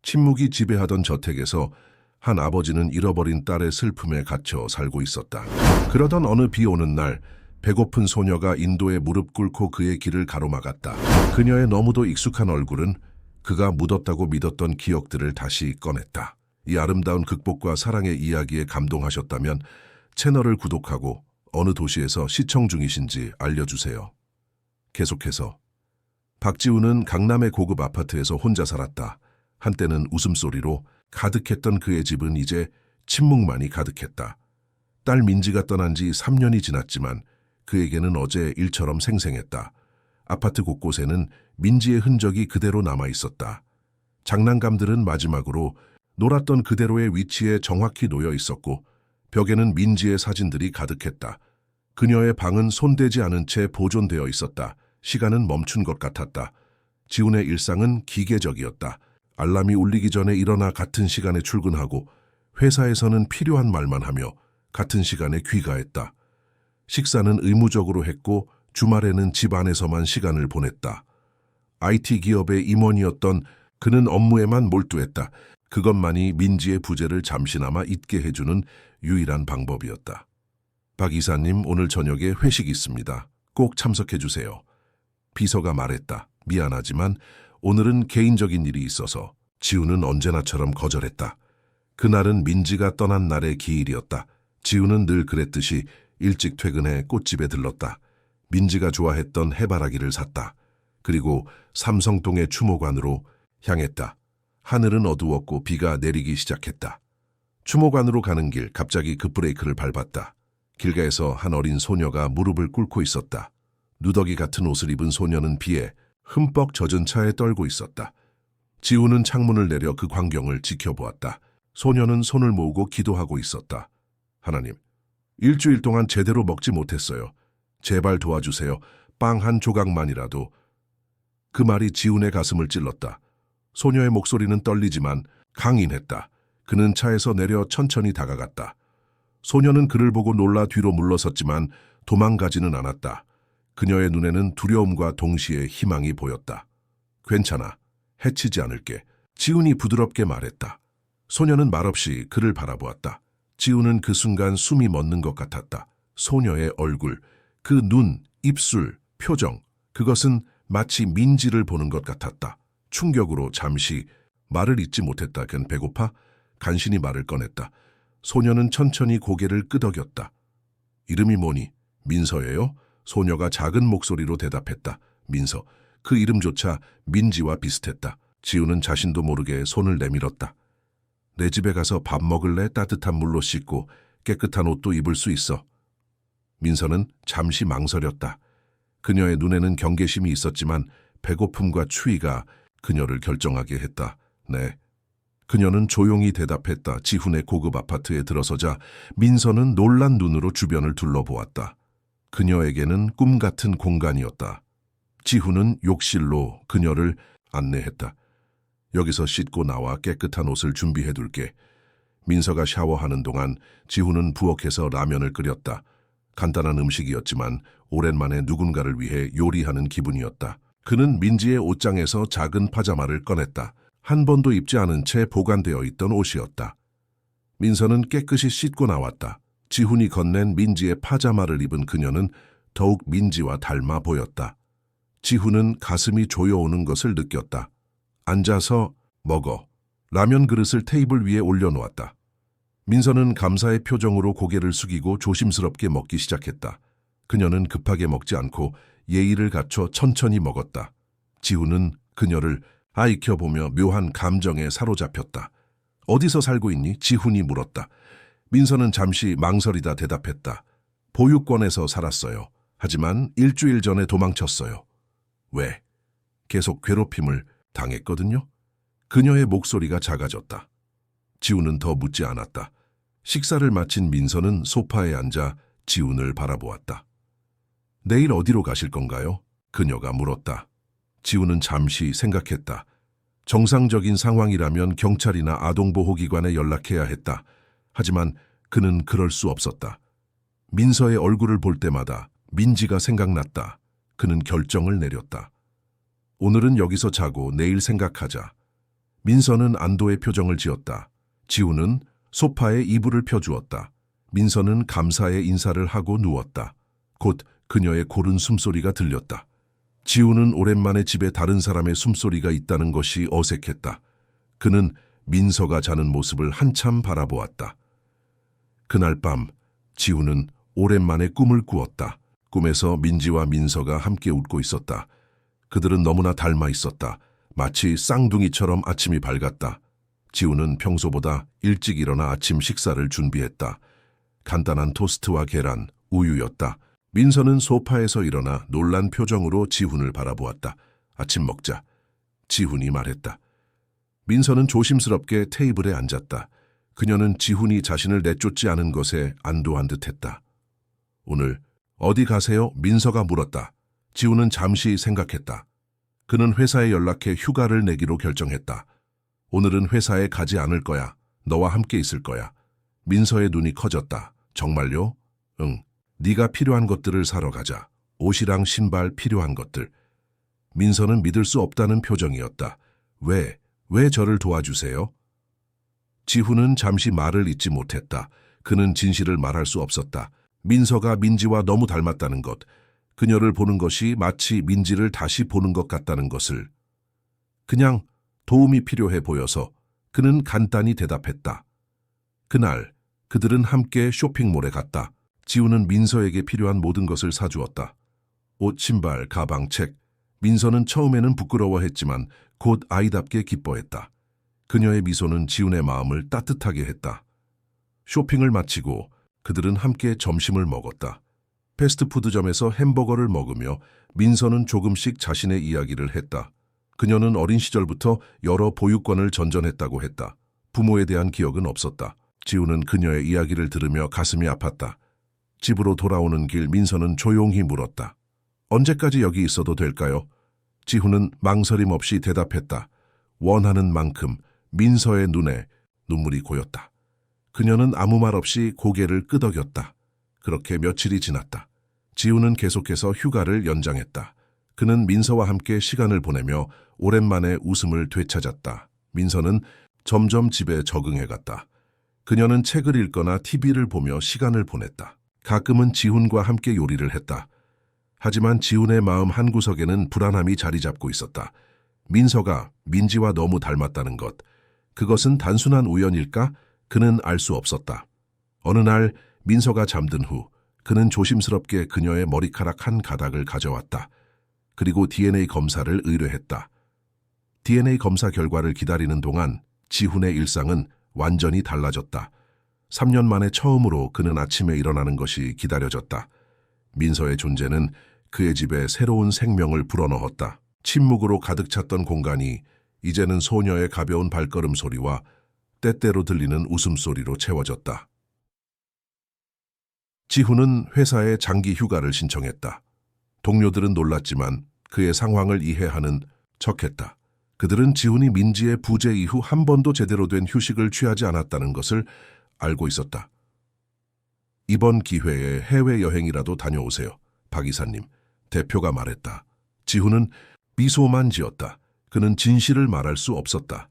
침묵이 지배하던 저택에서 한 아버지는 잃어버린 딸의 슬픔에 갇혀 살고 있었다. 그러던 어느 비 오는 날 배고픈 소녀가 인도에 무릎 꿇고 그의 길을 가로막았다. 그녀의 너무도 익숙한 얼굴은 그가 묻었다고 믿었던 기억들을 다시 꺼냈다. 이 아름다운 극복과 사랑의 이야기에 감동하셨다면 채널을 구독하고 어느 도시에서 시청 중이신지 알려주세요. 계속해서 박지우는 강남의 고급 아파트에서 혼자 살았다. 한때는 웃음소리로 가득했던 그의 집은 이제 침묵만이 가득했다. 딸 민지가 떠난 지 3년이 지났지만 그에게는 어제 일처럼 생생했다. 아파트 곳곳에는 민지의 흔적이 그대로 남아 있었다. 장난감들은 마지막으로 놀았던 그대로의 위치에 정확히 놓여 있었고 벽에는 민지의 사진들이 가득했다. 그녀의 방은 손대지 않은 채 보존되어 있었다. 시간은 멈춘 것 같았다. 지훈의 일상은 기계적이었다. 알람이 울리기 전에 일어나 같은 시간에 출근하고 회사에서는 필요한 말만 하며 같은 시간에 귀가했다. 식사는 의무적으로 했고 주말에는 집 안에서만 시간을 보냈다. IT 기업의 임원이었던 그는 업무에만 몰두했다. 그것만이 민지의 부재를 잠시나마 잊게 해주는 유일한 방법이었다. 박 이사님, 오늘 저녁에 회식 있습니다. 꼭 참석해 주세요. 비서가 말했다. 미안하지만 오늘은 개인적인 일이 있어서. 지우는 언제나처럼 거절했다. 그날은 민지가 떠난 날의 기일이었다. 지우는 늘 그랬듯이 일찍 퇴근해 꽃집에 들렀다. 민지가 좋아했던 해바라기를 샀다. 그리고 삼성동의 추모관으로 향했다. 하늘은 어두웠고 비가 내리기 시작했다. 추모관으로 가는 길 갑자기 급브레이크를 밟았다. 길가에서 한 어린 소녀가 무릎을 꿇고 있었다. 누더기 같은 옷을 입은 소녀는 비에 흠뻑 젖은 차에 떨고 있었다. 지우는 창문을 내려 그 광경을 지켜보았다. 소녀는 손을 모으고 기도하고 있었다. 하나님, 일주일 동안 제대로 먹지 못했어요. 제발 도와주세요. 빵 한 조각만이라도. 그 말이 지훈의 가슴을 찔렀다. 소녀의 목소리는 떨리지만 강인했다. 그는 차에서 내려 천천히 다가갔다. 소녀는 그를 보고 놀라 뒤로 물러섰지만 도망가지는 않았다. 그녀의 눈에는 두려움과 동시에 희망이 보였다. 괜찮아. 해치지 않을게. 지훈이 부드럽게 말했다. 소녀는 말없이 그를 바라보았다. 지훈은 그 순간 숨이 멎는 것 같았다. 소녀의 얼굴, 그 눈, 입술, 표정, 그것은 마치 민지를 보는 것 같았다. 충격으로 잠시 말을 잇지 못했다. 그는 배고파? 간신히 말을 꺼냈다. 소녀는 천천히 고개를 끄덕였다. 이름이 뭐니? 민서예요? 소녀가 작은 목소리로 대답했다. 민서. 그 이름조차 민지와 비슷했다. 지우는 자신도 모르게 손을 내밀었다. 내 집에 가서 밥 먹을래? 따뜻한 물로 씻고 깨끗한 옷도 입을 수 있어. 민서는 잠시 망설였다. 그녀의 눈에는 경계심이 있었지만 배고픔과 추위가 그녀를 결정하게 했다. 네. 그녀는 조용히 대답했다. 지훈의 고급 아파트에 들어서자 민서는 놀란 눈으로 주변을 둘러보았다. 그녀에게는 꿈 같은 공간이었다. 지훈은 욕실로 그녀를 안내했다. 여기서 씻고 나와 깨끗한 옷을 준비해둘게. 민서가 샤워하는 동안 지훈은 부엌에서 라면을 끓였다. 간단한 음식이었지만 오랜만에 누군가를 위해 요리하는 기분이었다. 그는 민지의 옷장에서 작은 파자마를 꺼냈다. 한 번도 입지 않은 채 보관되어 있던 옷이었다. 민서는 깨끗이 씻고 나왔다. 지훈이 건넨 민지의 파자마를 입은 그녀는 더욱 민지와 닮아 보였다. 지훈은 가슴이 조여오는 것을 느꼈다. 앉아서 먹어. 라면 그릇을 테이블 위에 올려놓았다. 민서는 감사의 표정으로 고개를 숙이고 조심스럽게 먹기 시작했다. 그녀는 급하게 먹지 않고 예의를 갖춰 천천히 먹었다. 지훈은 그녀를 아이켜보며 묘한 감정에 사로잡혔다. 어디서 살고 있니? 지훈이 물었다. 민서는 잠시 망설이다 대답했다. 보육원에서 살았어요. 하지만 일주일 전에 도망쳤어요. 왜? 계속 괴롭힘을 당했거든요. 그녀의 목소리가 작아졌다. 지훈은 더 묻지 않았다. 식사를 마친 민서는 소파에 앉아 지훈을 바라보았다. 내일 어디로 가실 건가요? 그녀가 물었다. 지훈은 잠시 생각했다. 정상적인 상황이라면 경찰이나 아동보호기관에 연락해야 했다. 하지만 그는 그럴 수 없었다. 민서의 얼굴을 볼 때마다 민지가 생각났다. 그는 결정을 내렸다. 오늘은 여기서 자고 내일 생각하자. 민서는 안도의 표정을 지었다. 지훈은 소파에 이불을 펴주었다. 민서는 감사의 인사를 하고 누웠다. 곧 그녀의 고른 숨소리가 들렸다. 지훈은 오랜만에 집에 다른 사람의 숨소리가 있다는 것이 어색했다. 그는 민서가 자는 모습을 한참 바라보았다. 그날 밤 지훈은 오랜만에 꿈을 꾸었다. 꿈에서 민지와 민서가 함께 웃고 있었다. 그들은 너무나 닮아 있었다. 마치 쌍둥이처럼 아침이 밝았다. 지훈은 평소보다 일찍 일어나 아침 식사를 준비했다. 간단한 토스트와 계란, 우유였다. 민서는 소파에서 일어나 놀란 표정으로 지훈을 바라보았다. 아침 먹자. 지훈이 말했다. 민서는 조심스럽게 테이블에 앉았다. 그녀는 지훈이 자신을 내쫓지 않은 것에 안도한 듯했다. 오늘 어디 가세요? 민서가 물었다. 지훈은 잠시 생각했다. 그는 회사에 연락해 휴가를 내기로 결정했다. 오늘은 회사에 가지 않을 거야. 너와 함께 있을 거야. 민서의 눈이 커졌다. 정말요? 응. 네가 필요한 것들을 사러 가자. 옷이랑 신발 필요한 것들. 민서는 믿을 수 없다는 표정이었다. 왜 저를 도와주세요? 지훈은 잠시 말을 잇지 못했다. 그는 진실을 말할 수 없었다. 민서가 민지와 너무 닮았다는 것, 그녀를 보는 것이 마치 민지를 다시 보는 것 같다는 것을. 그냥 도움이 필요해 보여서 그는 간단히 대답했다. 그날 그들은 함께 쇼핑몰에 갔다. 지훈은 민서에게 필요한 모든 것을 사주었다. 옷, 신발, 가방, 책. 민서는 처음에는 부끄러워했지만 곧 아이답게 기뻐했다. 그녀의 미소는 지훈의 마음을 따뜻하게 했다. 쇼핑을 마치고 그들은 함께 점심을 먹었다. 패스트푸드점에서 햄버거를 먹으며 민서는 조금씩 자신의 이야기를 했다. 그녀는 어린 시절부터 여러 보육권을 전전했다고 했다. 부모에 대한 기억은 없었다. 지훈은 그녀의 이야기를 들으며 가슴이 아팠다. 집으로 돌아오는 길 민서는 조용히 물었다. 언제까지 여기 있어도 될까요? 지훈은 망설임 없이 대답했다. 원하는 만큼. 민서의 눈에 눈물이 고였다. 그녀는 아무 말 없이 고개를 끄덕였다. 그렇게 며칠이 지났다. 지훈은 계속해서 휴가를 연장했다. 그는 민서와 함께 시간을 보내며 오랜만에 웃음을 되찾았다. 민서는 점점 집에 적응해갔다. 그녀는 책을 읽거나 TV를 보며 시간을 보냈다. 가끔은 지훈과 함께 요리를 했다. 하지만 지훈의 마음 한구석에는 불안함이 자리 잡고 있었다. 민서가 민지와 너무 닮았다는 것, 그것은 단순한 우연일까? 그는 알 수 없었다. 어느 날 민서가 잠든 후 그는 조심스럽게 그녀의 머리카락 한 가닥을 가져왔다. 그리고 DNA 검사를 의뢰했다. DNA 검사 결과를 기다리는 동안 지훈의 일상은 완전히 달라졌다. 3년 만에 처음으로 그는 아침에 일어나는 것이 기다려졌다. 민서의 존재는 그의 집에 새로운 생명을 불어넣었다. 침묵으로 가득 찼던 공간이 이제는 소녀의 가벼운 발걸음 소리와 때때로 들리는 웃음소리로 채워졌다. 지훈은 회사에 장기 휴가를 신청했다. 동료들은 놀랐지만 그의 상황을 이해하는 척했다. 그들은 지훈이 민지의 부재 이후 한 번도 제대로 된 휴식을 취하지 않았다는 것을 알고 있었다. 이번 기회에 해외여행이라도 다녀오세요. 박 이사님, 대표가 말했다. 지훈은 미소만 지었다. 그는 진실을 말할 수 없었다.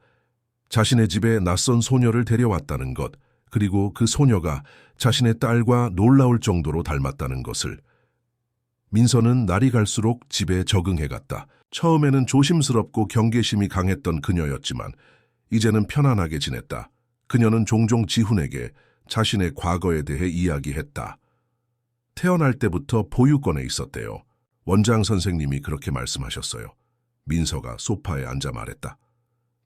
자신의 집에 낯선 소녀를 데려왔다는 것, 그리고 그 소녀가 자신의 딸과 놀라울 정도로 닮았다는 것을. 민서는 날이 갈수록 집에 적응해갔다. 처음에는 조심스럽고 경계심이 강했던 그녀였지만 이제는 편안하게 지냈다. 그녀는 종종 지훈에게 자신의 과거에 대해 이야기했다. 태어날 때부터 보육원에 있었대요. 원장 선생님이 그렇게 말씀하셨어요. 민서가 소파에 앉아 말했다.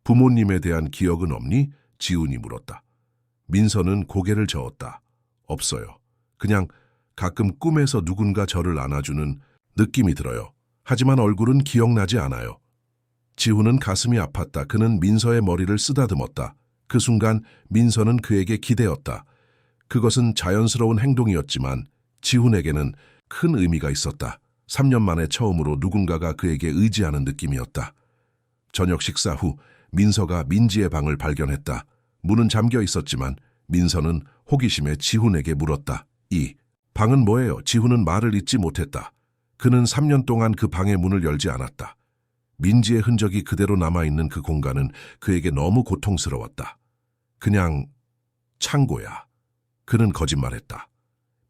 부모님에 대한 기억은 없니? 지훈이 물었다. 민서는 고개를 저었다. 없어요. 그냥 가끔 꿈에서 누군가 저를 안아주는 느낌이 들어요. 하지만 얼굴은 기억나지 않아요. 지훈은 가슴이 아팠다. 그는 민서의 머리를 쓰다듬었다. 그 순간 민서는 그에게 기대었다. 그것은 자연스러운 행동이었지만 지훈에게는 큰 의미가 있었다. 3년 만에 처음으로 누군가가 그에게 의지하는 느낌이었다. 저녁 식사 후 민서가 민지의 방을 발견했다. 문은 잠겨 있었지만 민서는 호기심에 지훈에게 물었다. 이 방은 뭐예요? 지훈은 말을 잇지 못했다. 그는 3년 동안 그 방의 문을 열지 않았다. 민지의 흔적이 그대로 남아있는 그 공간은 그에게 너무 고통스러웠다. 그냥 창고야. 그는 거짓말했다.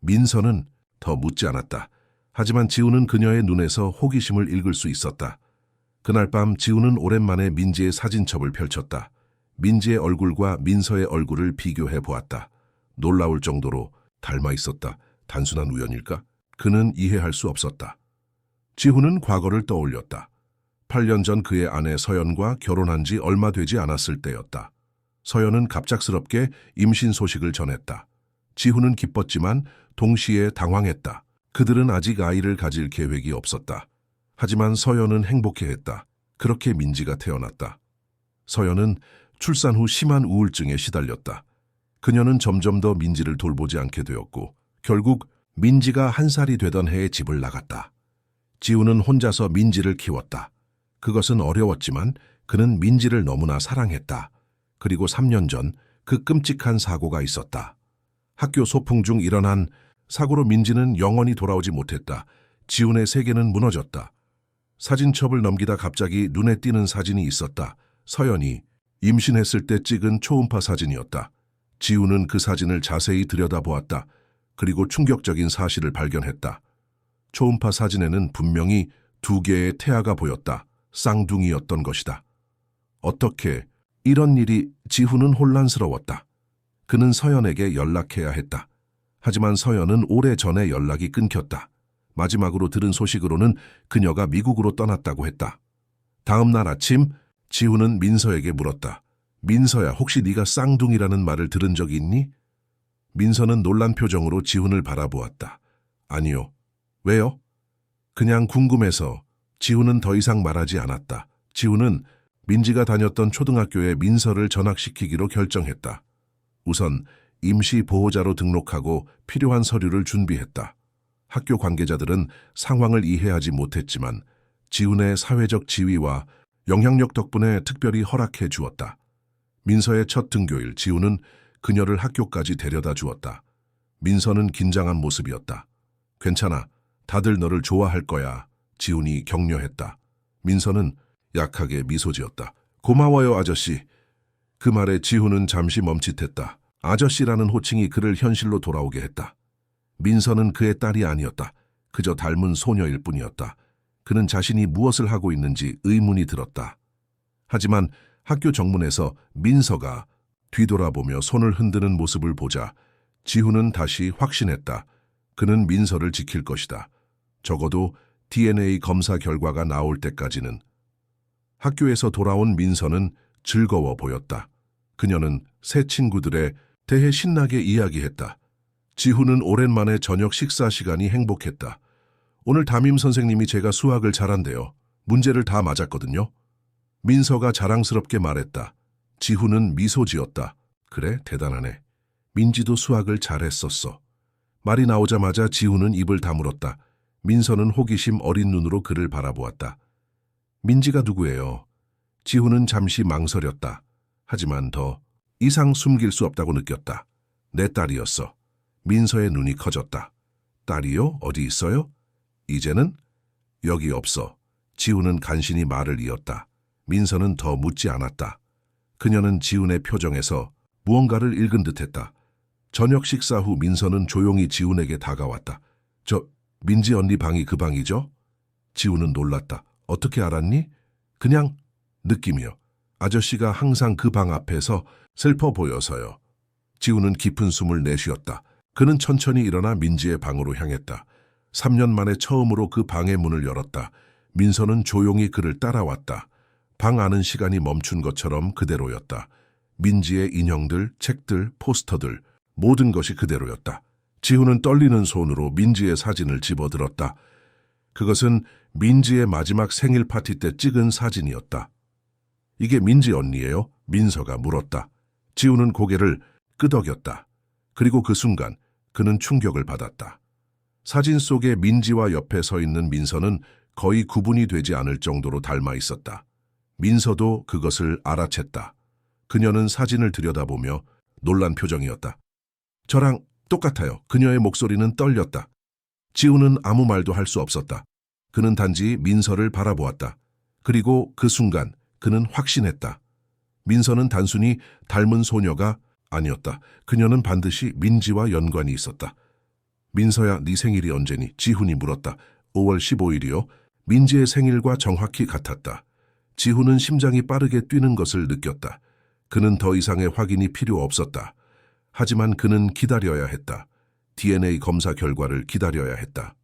민서는 더 묻지 않았다. 하지만 지우는 그녀의 눈에서 호기심을 읽을 수 있었다. 그날 밤 지우는 오랜만에 민지의 사진첩을 펼쳤다. 민지의 얼굴과 민서의 얼굴을 비교해 보았다. 놀라울 정도로 닮아 있었다. 단순한 우연일까? 그는 이해할 수 없었다. 지우는 과거를 떠올렸다. 8년 전 그의 아내 서연과 결혼한 지 얼마 되지 않았을 때였다. 서연은 갑작스럽게 임신 소식을 전했다. 지우는 기뻤지만 동시에 당황했다. 그들은 아직 아이를 가질 계획이 없었다. 하지만 서연은 행복해했다. 그렇게 민지가 태어났다. 서연은 출산 후 심한 우울증에 시달렸다. 그녀는 점점 더 민지를 돌보지 않게 되었고 결국 민지가 1살이 되던 해에 집을 나갔다. 지우는 혼자서 민지를 키웠다. 그것은 어려웠지만 그는 민지를 너무나 사랑했다. 그리고 3년 전 그 끔찍한 사고가 있었다. 학교 소풍 중 일어난 사고로 민지는 영원히 돌아오지 못했다. 지훈의 세계는 무너졌다. 사진첩을 넘기다 갑자기 눈에 띄는 사진이 있었다. 서연이 임신했을 때 찍은 초음파 사진이었다. 지훈은 그 사진을 자세히 들여다보았다. 그리고 충격적인 사실을 발견했다. 초음파 사진에는 분명히 2개의 태아가 보였다. 쌍둥이였던 것이다. 어떻게 이런 일이? 지훈은 혼란스러웠다. 그는 서연에게 연락해야 했다. 하지만 서연은 오래전에 연락이 끊겼다. 마지막으로 들은 소식으로는 그녀가 미국으로 떠났다고 했다. 다음 날 아침 지훈은 민서에게 물었다. 민서야, 혹시 네가 쌍둥이라는 말을 들은 적이 있니? 민서는 놀란 표정으로 지훈을 바라보았다. 아니요. 왜요? 그냥 궁금해서. 지훈은 더 이상 말하지 않았다. 지훈은 민지가 다녔던 초등학교에 민서를 전학시키기로 결정했다. 우선 임시 보호자로 등록하고 필요한 서류를 준비했다. 학교 관계자들은 상황을 이해하지 못했지만 지훈의 사회적 지위와 영향력 덕분에 특별히 허락해 주었다. 민서의 첫 등교일 지훈은 그녀를 학교까지 데려다 주었다. 민서는 긴장한 모습이었다. 괜찮아. 다들 너를 좋아할 거야. 지훈이 격려했다. 민서는 약하게 미소 지었다. 고마워요, 아저씨. 그 말에 지훈은 잠시 멈칫했다. 아저씨라는 호칭이 그를 현실로 돌아오게 했다. 민서는 그의 딸이 아니었다. 그저 닮은 소녀일 뿐이었다. 그는 자신이 무엇을 하고 있는지 의문이 들었다. 하지만 학교 정문에서 민서가 뒤돌아보며 손을 흔드는 모습을 보자 지훈은 다시 확신했다. 그는 민서를 지킬 것이다. 적어도 DNA 검사 결과가 나올 때까지는. 학교에서 돌아온 민서는 즐거워 보였다. 그녀는 새 친구들에 대해 신나게 이야기했다. 지훈은 오랜만에 저녁 식사 시간이 행복했다. 오늘 담임 선생님이 제가 수학을 잘한대요. 문제를 다 맞았거든요. 민서가 자랑스럽게 말했다. 지훈은 미소 지었다. 그래, 대단하네. 민지도 수학을 잘했었어. 말이 나오자마자 지훈은 입을 다물었다. 민서는 호기심 어린 눈으로 그를 바라보았다. 민지가 누구예요? 지훈은 잠시 망설였다. 하지만 더 이상 숨길 수 없다고 느꼈다. 내 딸이었어. 민서의 눈이 커졌다. 딸이요? 어디 있어요? 이제는? 여기 없어. 지훈은 간신히 말을 이었다. 민서는 더 묻지 않았다. 그녀는 지훈의 표정에서 무언가를 읽은 듯했다. 저녁 식사 후 민서는 조용히 지훈에게 다가왔다. 민지 언니 방이 그 방이죠? 지훈은 놀랐다. 어떻게 알았니? 그냥 느낌이요. 아저씨가 항상 그 방 앞에서 슬퍼 보여서요. 지훈은 깊은 숨을 내쉬었다. 그는 천천히 일어나 민지의 방으로 향했다. 3년 만에 처음으로 그 방의 문을 열었다. 민서는 조용히 그를 따라왔다. 방 안은 시간이 멈춘 것처럼 그대로였다. 민지의 인형들, 책들, 포스터들, 모든 것이 그대로였다. 지훈은 떨리는 손으로 민지의 사진을 집어들었다. 그것은 민지의 마지막 생일 파티 때 찍은 사진이었다. 이게 민지 언니예요? 민서가 물었다. 지훈은 고개를 끄덕였다. 그리고 그 순간 그는 충격을 받았다. 사진 속에 민지와 옆에 서 있는 민서는 거의 구분이 되지 않을 정도로 닮아 있었다. 민서도 그것을 알아챘다. 그녀는 사진을 들여다보며 놀란 표정이었다. 저랑 똑같아요. 그녀의 목소리는 떨렸다. 지훈은 아무 말도 할 수 없었다. 그는 단지 민서를 바라보았다. 그리고 그 순간 그는 확신했다. 민서는 단순히 닮은 소녀가 아니었다. 그녀는 반드시 민지와 연관이 있었다. 민서야, 네 생일이 언제니? 지훈이 물었다. 5월 15일이요. 민지의 생일과 정확히 같았다. 지훈은 심장이 빠르게 뛰는 것을 느꼈다. 그는 더 이상의 확인이 필요 없었다. 하지만 그는 기다려야 했다. DNA 검사 결과를 기다려야 했다.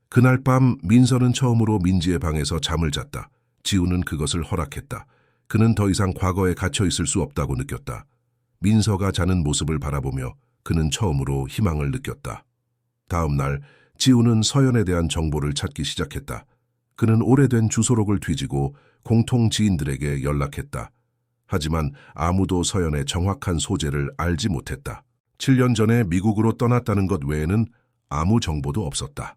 그날 밤 민서는 처음으로 민지의 방에서 잠을 잤다. 지훈은 그것을 허락했다. 그는 더 이상 과거에 갇혀 있을 수 없다고 느꼈다. 민서가 자는 모습을 바라보며 그는 처음으로 희망을 느꼈다. 다음 날 지훈은 서연에 대한 정보를 찾기 시작했다. 그는 오래된 주소록을 뒤지고 공통 지인들에게 연락했다. 하지만 아무도 서연의 정확한 소재를 알지 못했다. 7년 전에 미국으로 떠났다는 것 외에는 아무 정보도 없었다.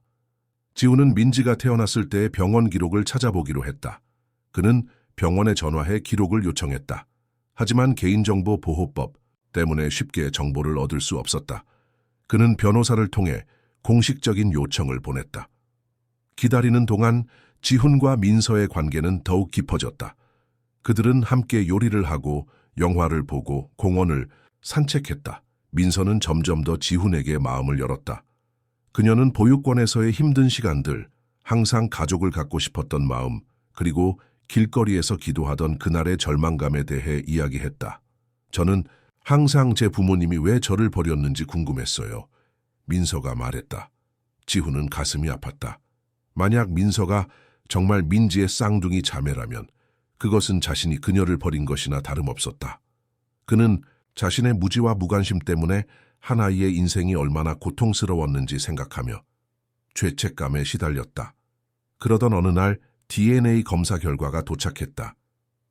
지훈은 민지가 태어났을 때의 병원 기록을 찾아보기로 했다. 그는 병원에 전화해 기록을 요청했다. 하지만 개인정보 보호법 때문에 쉽게 정보를 얻을 수 없었다. 그는 변호사를 통해 공식적인 요청을 보냈다. 기다리는 동안 지훈과 민서의 관계는 더욱 깊어졌다. 그들은 함께 요리를 하고 영화를 보고 공원을 산책했다. 민서는 점점 더 지훈에게 마음을 열었다. 그녀는 보육원에서의 힘든 시간들, 항상 가족을 갖고 싶었던 마음, 그리고 길거리에서 기도하던 그날의 절망감에 대해 이야기했다. 저는 항상 제 부모님이 왜 저를 버렸는지 궁금했어요. 민서가 말했다. 지훈은 가슴이 아팠다. 만약 민서가 정말 민지의 쌍둥이 자매라면 그것은 자신이 그녀를 버린 것이나 다름없었다. 그는 자신의 무지와 무관심 때문에 한 아이의 인생이 얼마나 고통스러웠는지 생각하며 죄책감에 시달렸다. 그러던 어느 날 DNA 검사 결과가 도착했다.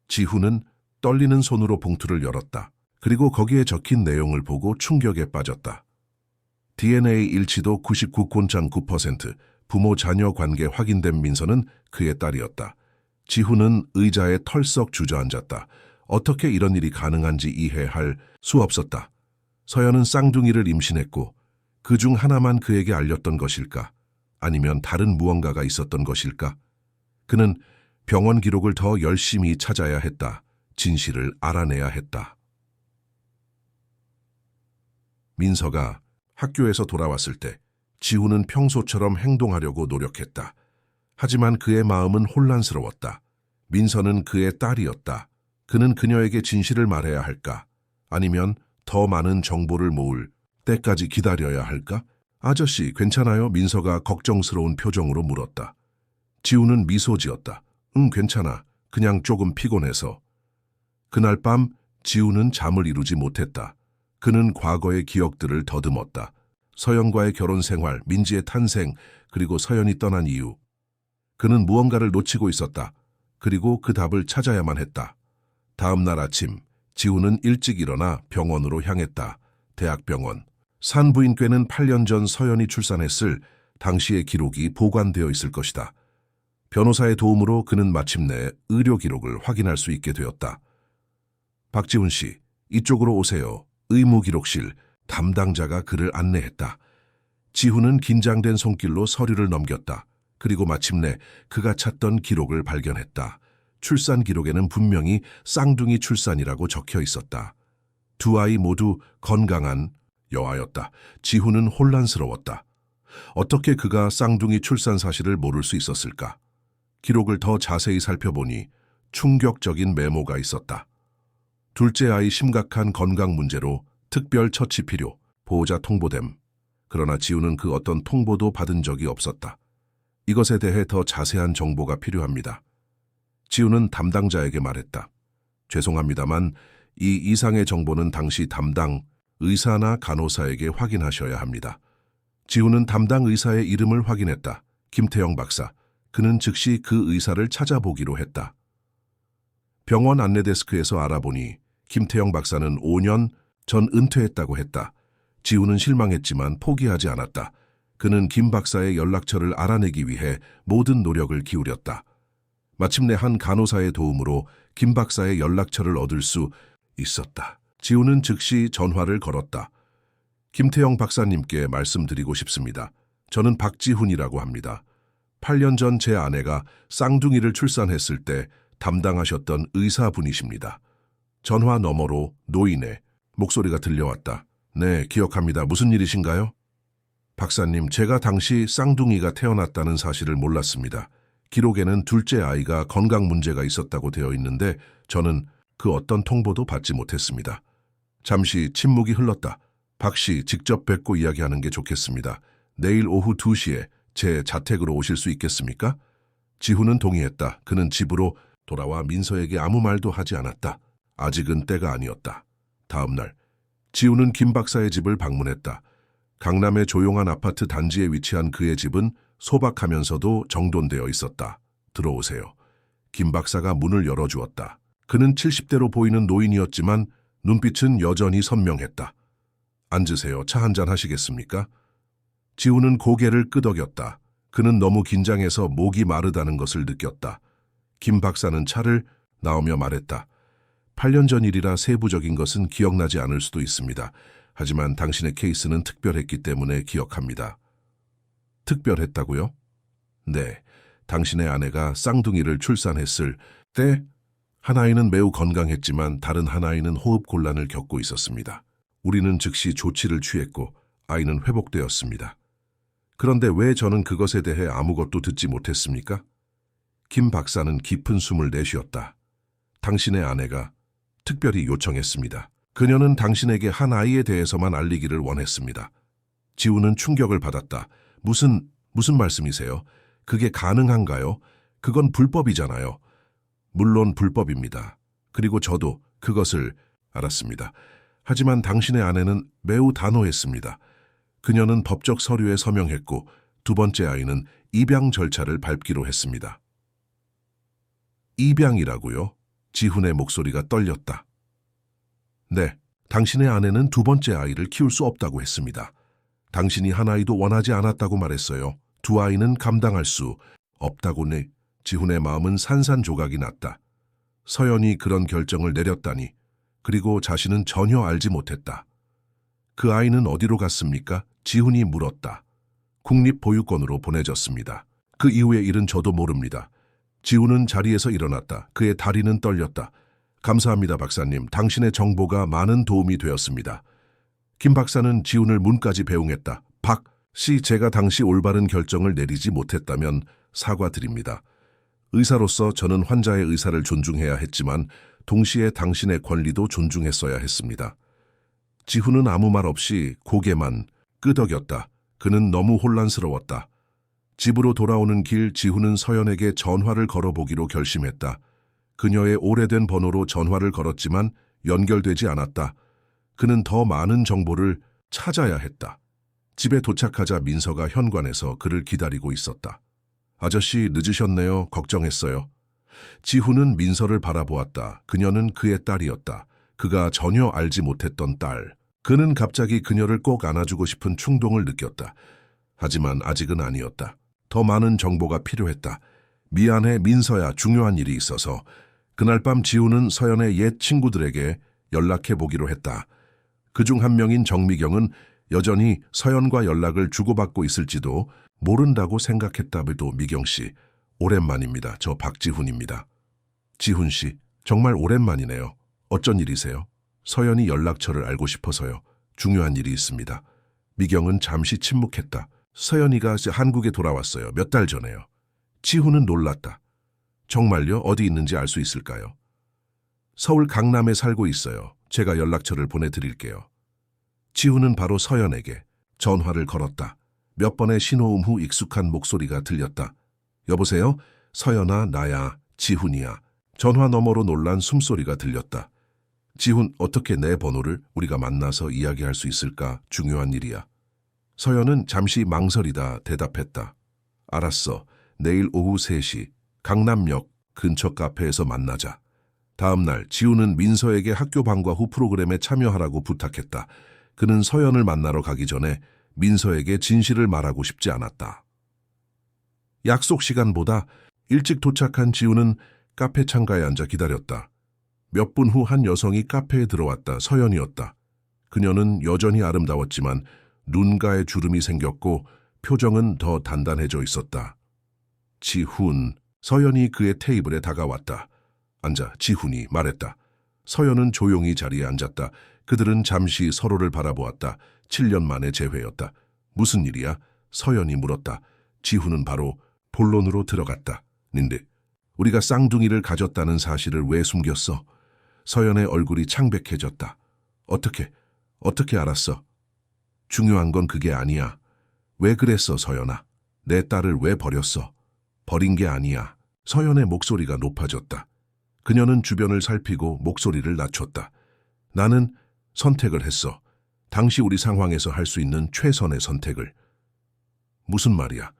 지훈은 떨리는 손으로 봉투를 열었다. 그리고 거기에 적힌 내용을 보고 충격에 빠졌다. DNA 일치도 99.9%, 부모 자녀 관계 확인된 민서는 그의 딸이었다. 지훈은 의자에 털썩 주저앉았다. 어떻게 이런 일이 가능한지 이해할 수 없었다. 서연은 쌍둥이를 임신했고 그 중 하나만 그에게 알렸던 것일까? 아니면 다른 무언가가 있었던 것일까? 그는 병원 기록을 더 열심히 찾아야 했다. 진실을 알아내야 했다. 민서가 학교에서 돌아왔을 때 지훈은 평소처럼 행동하려고 노력했다. 하지만 그의 마음은 혼란스러웠다. 민서는 그의 딸이었다. 그는 그녀에게 진실을 말해야 할까? 아니면 더 많은 정보를 모을 때까지 기다려야 할까? 아저씨, 괜찮아요? 민서가 걱정스러운 표정으로 물었다. 지훈은 미소 지었다. 괜찮아. 그냥 조금 피곤해서. 그날 밤 지훈은 잠을 이루지 못했다. 그는 과거의 기억들을 더듬었다. 서연과의 결혼 생활, 민지의 탄생, 그리고 서연이 떠난 이유. 그는 무언가를 놓치고 있었다. 그리고 그 답을 찾아야만 했다. 다음 날 아침, 지훈은 일찍 일어나 병원으로 향했다. 대학병원. 산부인과는 8년 전 서연이 출산했을 당시의 기록이 보관되어 있을 것이다. 변호사의 도움으로 그는 마침내 의료 기록을 확인할 수 있게 되었다. 박지훈 씨, 이쪽으로 오세요. 의무기록실 담당자가 그를 안내했다. 지훈은 긴장된 손길로 서류를 넘겼다. 그리고 마침내 그가 찾던 기록을 발견했다. 출산 기록에는 분명히 쌍둥이 출산이라고 적혀 있었다. 두 아이 모두 건강한 여아였다. 지훈은 혼란스러웠다. 어떻게 그가 쌍둥이 출산 사실을 모를 수 있었을까? 기록을 더 자세히 살펴보니 충격적인 메모가 있었다. 둘째 아이 심각한 건강 문제로 특별 처치 필요, 보호자 통보됨. 그러나 지훈은 그 어떤 통보도 받은 적이 없었다. 이것에 대해 더 자세한 정보가 필요합니다. 지훈은 담당자에게 말했다. 죄송합니다만 이 이상의 정보는 당시 담당 의사나 간호사에게 확인하셔야 합니다. 지훈은 담당 의사의 이름을 확인했다. 김태영 박사. 그는 즉시 그 의사를 찾아보기로 했다. 병원 안내데스크에서 알아보니 김태영 박사는 5년 전 은퇴했다고 했다. 지훈은 실망했지만 포기하지 않았다. 그는 김 박사의 연락처를 알아내기 위해 모든 노력을 기울였다. 마침내 한 간호사의 도움으로 김 박사의 연락처를 얻을 수 있었다. 지훈은 즉시 전화를 걸었다. 김태영 박사님께 말씀드리고 싶습니다. 저는 박지훈이라고 합니다. 8년 전 제 아내가 쌍둥이를 출산했을 때 담당하셨던 의사분이십니다. 전화 너머로 노인의 목소리가 들려왔다. 네, 기억합니다. 무슨 일이신가요? 박사님, 제가 당시 쌍둥이가 태어났다는 사실을 몰랐습니다. 기록에는 둘째 아이가 건강 문제가 있었다고 되어 있는데 저는 그 어떤 통보도 받지 못했습니다. 잠시 침묵이 흘렀다. 박 씨, 직접 뵙고 이야기하는 게 좋겠습니다. 내일 오후 2시에 제 자택으로 오실 수 있겠습니까? 지훈은 동의했다. 그는 집으로 돌아와 민서에게 아무 말도 하지 않았다. 아직은 때가 아니었다. 다음 날, 지훈은 김 박사의 집을 방문했다. 강남의 조용한 아파트 단지에 위치한 그의 집은 소박하면서도 정돈되어 있었다. 들어오세요. 김 박사가 문을 열어주었다. 그는 70대로 보이는 노인이었지만 눈빛은 여전히 선명했다. 앉으세요. 차 한잔 하시겠습니까? 지훈은 고개를 끄덕였다. 그는 너무 긴장해서 목이 마르다는 것을 느꼈다. 김 박사는 차를 나오며 말했다. 8년 전 일이라 세부적인 것은 기억나지 않을 수도 있습니다. 하지만 당신의 케이스는 특별했기 때문에 기억합니다. 특별했다고요? 네, 당신의 아내가 쌍둥이를 출산했을 때 한 아이는 매우 건강했지만 다른 한 아이는 호흡 곤란을 겪고 있었습니다. 우리는 즉시 조치를 취했고 아이는 회복되었습니다. 그런데 왜 저는 그것에 대해 아무것도 듣지 못했습니까? 김 박사는 깊은 숨을 내쉬었다. 당신의 아내가 특별히 요청했습니다. 그녀는 당신에게 한 아이에 대해서만 알리기를 원했습니다. 지훈은 충격을 받았다. 무슨 말씀이세요? 그게 가능한가요? 그건 불법이잖아요. 물론 불법입니다. 그리고 저도 그것을 알았습니다. 하지만 당신의 아내는 매우 단호했습니다. 그녀는 법적 서류에 서명했고 두 번째 아이는 입양 절차를 밟기로 했습니다. 입양이라고요? 지훈의 목소리가 떨렸다. 네, 당신의 아내는 두 번째 아이를 키울 수 없다고 했습니다. 당신이 한 아이도 원하지 않았다고 말했어요. 두 아이는 감당할 수 없다고. 네. 지훈의 마음은 산산조각이 났다. 서연이 그런 결정을 내렸다니. 그리고 자신은 전혀 알지 못했다. 그 아이는 어디로 갔습니까? 지훈이 물었다. 국립보육원으로 보내졌습니다. 그 이후의 일은 저도 모릅니다. 지훈은 자리에서 일어났다. 그의 다리는 떨렸다. 감사합니다, 박사님. 당신의 정보가 많은 도움이 되었습니다. 김 박사는 지훈을 문까지 배웅했다. 박 씨, 제가 당시 올바른 결정을 내리지 못했다면 사과드립니다. 의사로서 저는 환자의 의사를 존중해야 했지만 동시에 당신의 권리도 존중했어야 했습니다. 지훈은 아무 말 없이 고개만 끄덕였다. 그는 너무 혼란스러웠다. 집으로 돌아오는 길 지훈은 서연에게 전화를 걸어보기로 결심했다. 그녀의 오래된 번호로 전화를 걸었지만 연결되지 않았다. 그는 더 많은 정보를 찾아야 했다. 집에 도착하자 민서가 현관에서 그를 기다리고 있었다. 아저씨, 늦으셨네요. 걱정했어요. 지훈은 민서를 바라보았다. 그녀는 그의 딸이었다. 그가 전혀 알지 못했던 딸. 그는 갑자기 그녀를 꼭 안아주고 싶은 충동을 느꼈다. 하지만 아직은 아니었다. 더 많은 정보가 필요했다. 미안해, 민서야. 중요한 일이 있어서. 그날 밤 지훈은 서연의 옛 친구들에게 연락해 보기로 했다. 그중 한 명인 정미경은 여전히 서연과 연락을 주고받고 있을지도 모른다고 생각했다고도. 미경 씨, 오랜만입니다. 저 박지훈입니다. 지훈 씨, 정말 오랜만이네요. 어쩐 일이세요? 서연이 연락처를 알고 싶어서요. 중요한 일이 있습니다. 미경은 잠시 침묵했다. 서연이가 한국에 돌아왔어요. 몇 달 전에요. 지훈은 놀랐다. 정말요? 어디 있는지 알 수 있을까요? 서울 강남에 살고 있어요. 제가 연락처를 보내드릴게요. 지훈은 바로 서연에게 전화를 걸었다. 몇 번의 신호음 후 익숙한 목소리가 들렸다. 여보세요? 서연아, 나야. 지훈이야. 전화 너머로 놀란 숨소리가 들렸다. 지훈, 어떻게 내 번호를? 우리가 만나서 이야기할 수 있을까? 중요한 일이야. 서연은 잠시 망설이다 대답했다. 알았어. 내일 오후 3시 강남역 근처 카페에서 만나자. 다음 날 지훈은 민서에게 학교 방과 후 프로그램에 참여하라고 부탁했다. 그는 서연을 만나러 가기 전에 민서에게 진실을 말하고 싶지 않았다. 약속 시간보다 일찍 도착한 지훈은 카페 창가에 앉아 기다렸다. 몇 분 후 한 여성이 카페에 들어왔다. 서연이었다. 그녀는 여전히 아름다웠지만 눈가에 주름이 생겼고 표정은 더 단단해져 있었다. 지훈. 서연이 그의 테이블에 다가왔다. 앉아. 지훈이 말했다. 서연은 조용히 자리에 앉았다. 그들은 잠시 서로를 바라보았다. 7년 만의 재회였다. 무슨 일이야? 서연이 물었다. 지훈은 바로 본론으로 들어갔다. 닌데, 우리가 쌍둥이를 가졌다는 사실을 왜 숨겼어? 서연의 얼굴이 창백해졌다. 어떻게 알았어? 중요한 건 그게 아니야. 왜 그랬어, 서연아? 내 딸을 왜 버렸어? 버린 게 아니야. 서연의 목소리가 높아졌다. 그녀는 주변을 살피고 목소리를 낮췄다. 나는 선택을 했어. 당시 우리 상황에서 할 수 있는 최선의 선택을. 무슨 말이야?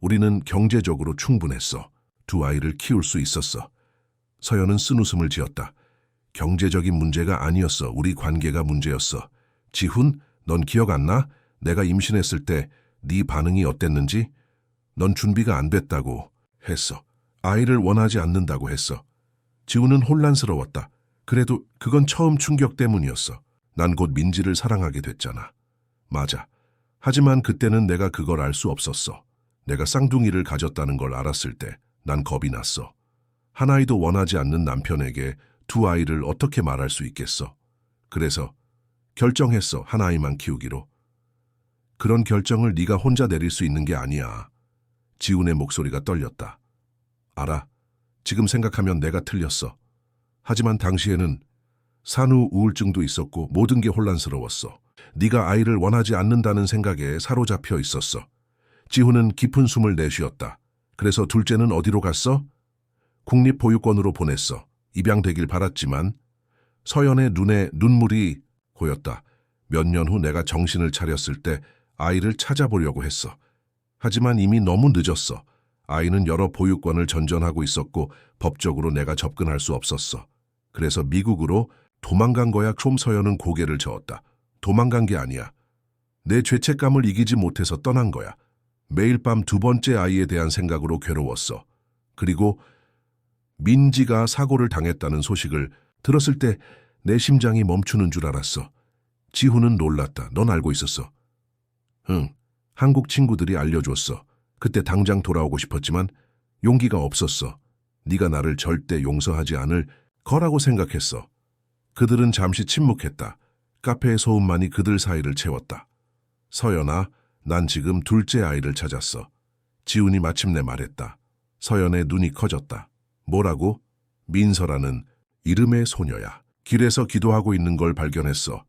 우리는 경제적으로 충분했어. 두 아이를 키울 수 있었어. 서연은 쓴웃음을 지었다. 경제적인 문제가 아니었어. 우리 관계가 문제였어. 지훈, 넌 기억 안 나? 내가 임신했을 때 네 반응이 어땠는지? 넌 준비가 안 됐다고 했어. 아이를 원하지 않는다고 했어. 지훈은 혼란스러웠다. 그래도 그건 처음 충격 때문이었어. 난 곧 민지를 사랑하게 됐잖아. 맞아. 하지만 그때는 내가 그걸 알 수 없었어. 내가 쌍둥이를 가졌다는 걸 알았을 때 난 겁이 났어. 한 아이도 원하지 않는 남편에게 두 아이를 어떻게 말할 수 있겠어. 그래서 결정했어. 한 아이만 키우기로. 그런 결정을 네가 혼자 내릴 수 있는 게 아니야. 지훈의 목소리가 떨렸다. 알아. 지금 생각하면 내가 틀렸어. 하지만 당시에는 산후 우울증도 있었고 모든 게 혼란스러웠어. 네가 아이를 원하지 않는다는 생각에 사로잡혀 있었어. 지훈은 깊은 숨을 내쉬었다. 그래서 둘째는 어디로 갔어? 국립보육원으로 보냈어. 입양되길 바랐지만. 서연의 눈에 눈물이 고였다. 몇 년 후 내가 정신을 차렸을 때 아이를 찾아보려고 했어. 하지만 이미 너무 늦었어. 아이는 여러 보육원을 전전하고 있었고 법적으로 내가 접근할 수 없었어. 그래서 미국으로 도망간 거야. 서연은 고개를 저었다. 도망간 게 아니야. 내 죄책감을 이기지 못해서 떠난 거야. 매일 밤 두 번째 아이에 대한 생각으로 괴로웠어. 그리고 민지가 사고를 당했다는 소식을 들었을 때 내 심장이 멈추는 줄 알았어. 지훈은 놀랐다. 넌 알고 있었어? 응. 한국 친구들이 알려줬어. 그때 당장 돌아오고 싶었지만 용기가 없었어. 네가 나를 절대 용서하지 않을 거라고 생각했어. 그들은 잠시 침묵했다. 카페의 소음만이 그들 사이를 채웠다. 서연아, 난 지금 둘째 아이를 찾았어. 지훈이 마침내 말했다. 서연의 눈이 커졌다. 뭐라고? 민서라는 이름의 소녀야. 길에서 기도하고 있는 걸 발견했어.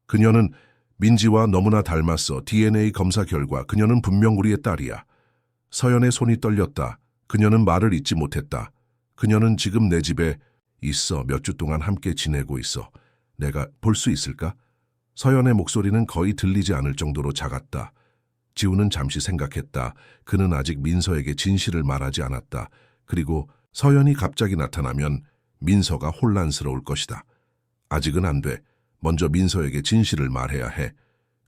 그녀는 민지와 너무나 닮았어. DNA 검사 결과 그녀는 분명 우리의 딸이야. 서연의 손이 떨렸다. 그녀는 말을 잇지 못했다. 그녀는 지금 내 집에 있어. 몇 주 동안 함께 지내고 있어. 내가 볼 수 있을까? 서연의 목소리는 거의 들리지 않을 정도로 작았다. 지훈은 잠시 생각했다. 그는 아직 민서에게 진실을 말하지 않았다. 그리고 서연이 갑자기 나타나면 민서가 혼란스러울 것이다. 아직은 안 돼. 먼저 민서에게 진실을 말해야 해.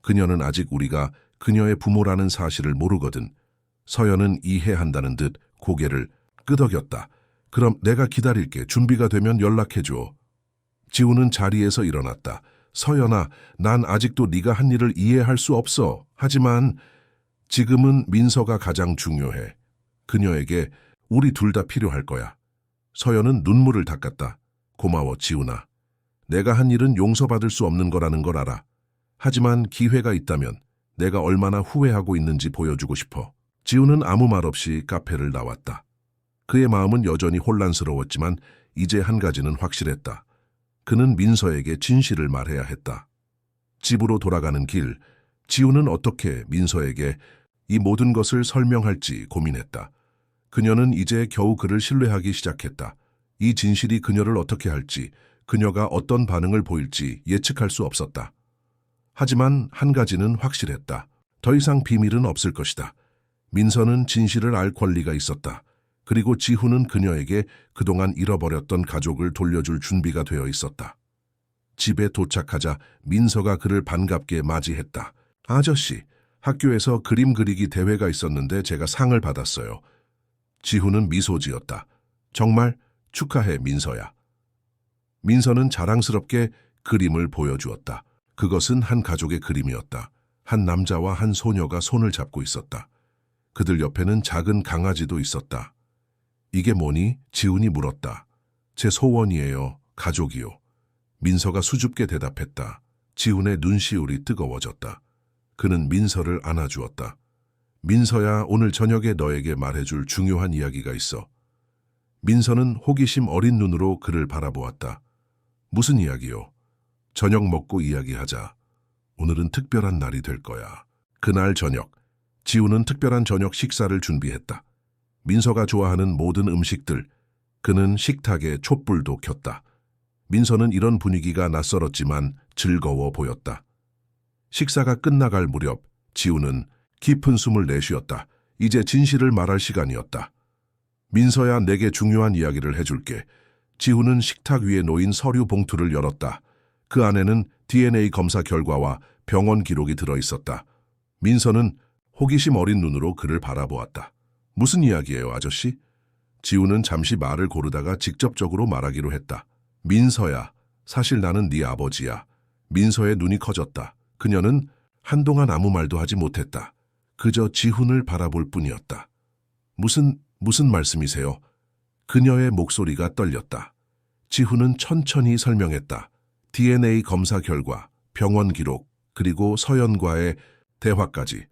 그녀는 아직 우리가 그녀의 부모라는 사실을 모르거든. 서연은 이해한다는 듯 고개를 끄덕였다. 그럼 내가 기다릴게. 준비가 되면 연락해줘. 지훈은 자리에서 일어났다. 서연아, 난 아직도 네가 한 일을 이해할 수 없어. 하지만 지금은 민서가 가장 중요해. 그녀에게 우리 둘 다 필요할 거야. 서연은 눈물을 닦았다. 고마워, 지훈아. 내가 한 일은 용서받을 수 없는 거라는 걸 알아. 하지만 기회가 있다면 내가 얼마나 후회하고 있는지 보여주고 싶어. 지훈은 아무 말 없이 카페를 나왔다. 그의 마음은 여전히 혼란스러웠지만 이제 한 가지는 확실했다. 그는 민서에게 진실을 말해야 했다. 집으로 돌아가는 길, 지훈은 어떻게 민서에게 이 모든 것을 설명할지 고민했다. 그녀는 이제 겨우 그를 신뢰하기 시작했다. 이 진실이 그녀를 어떻게 할지, 그녀가 어떤 반응을 보일지 예측할 수 없었다. 하지만 한 가지는 확실했다. 더 이상 비밀은 없을 것이다. 민서는 진실을 알 권리가 있었다. 그리고 지훈은 그녀에게 그동안 잃어버렸던 가족을 돌려줄 준비가 되어 있었다. 집에 도착하자 민서가 그를 반갑게 맞이했다. 아저씨, 학교에서 그림 그리기 대회가 있었는데 제가 상을 받았어요. 지훈은 미소 지었다. 정말 축하해, 민서야. 민서는 자랑스럽게 그림을 보여주었다. 그것은 한 가족의 그림이었다. 한 남자와 한 소녀가 손을 잡고 있었다. 그들 옆에는 작은 강아지도 있었다. 이게 뭐니? 지훈이 물었다. 제 소원이에요. 가족이요. 민서가 수줍게 대답했다. 지훈의 눈시울이 뜨거워졌다. 그는 민서를 안아주었다. 민서야, 오늘 저녁에 너에게 말해줄 중요한 이야기가 있어. 민서는 호기심 어린 눈으로 그를 바라보았다. 무슨 이야기요? 저녁 먹고 이야기하자. 오늘은 특별한 날이 될 거야. 그날 저녁, 지훈은 특별한 저녁 식사를 준비했다. 민서가 좋아하는 모든 음식들, 그는 식탁에 촛불도 켰다. 민서는 이런 분위기가 낯설었지만 즐거워 보였다. 식사가 끝나갈 무렵 지훈은 깊은 숨을 내쉬었다. 이제 진실을 말할 시간이었다. 민서야, 내게 중요한 이야기를 해줄게. 지훈은 식탁 위에 놓인 서류 봉투를 열었다. 그 안에는 DNA 검사 결과와 병원 기록이 들어있었다. 민서는 호기심 어린 눈으로 그를 바라보았다. 무슨 이야기예요, 아저씨? 지훈은 잠시 말을 고르다가 직접적으로 말하기로 했다. 민서야, 사실 나는 네 아버지야. 민서의 눈이 커졌다. 그녀는 한동안 아무 말도 하지 못했다. 그저 지훈을 바라볼 뿐이었다. 무슨 말씀이세요? 그녀의 목소리가 떨렸다. 지훈은 천천히 설명했다. DNA 검사 결과, 병원 기록, 그리고 서연과의 대화까지.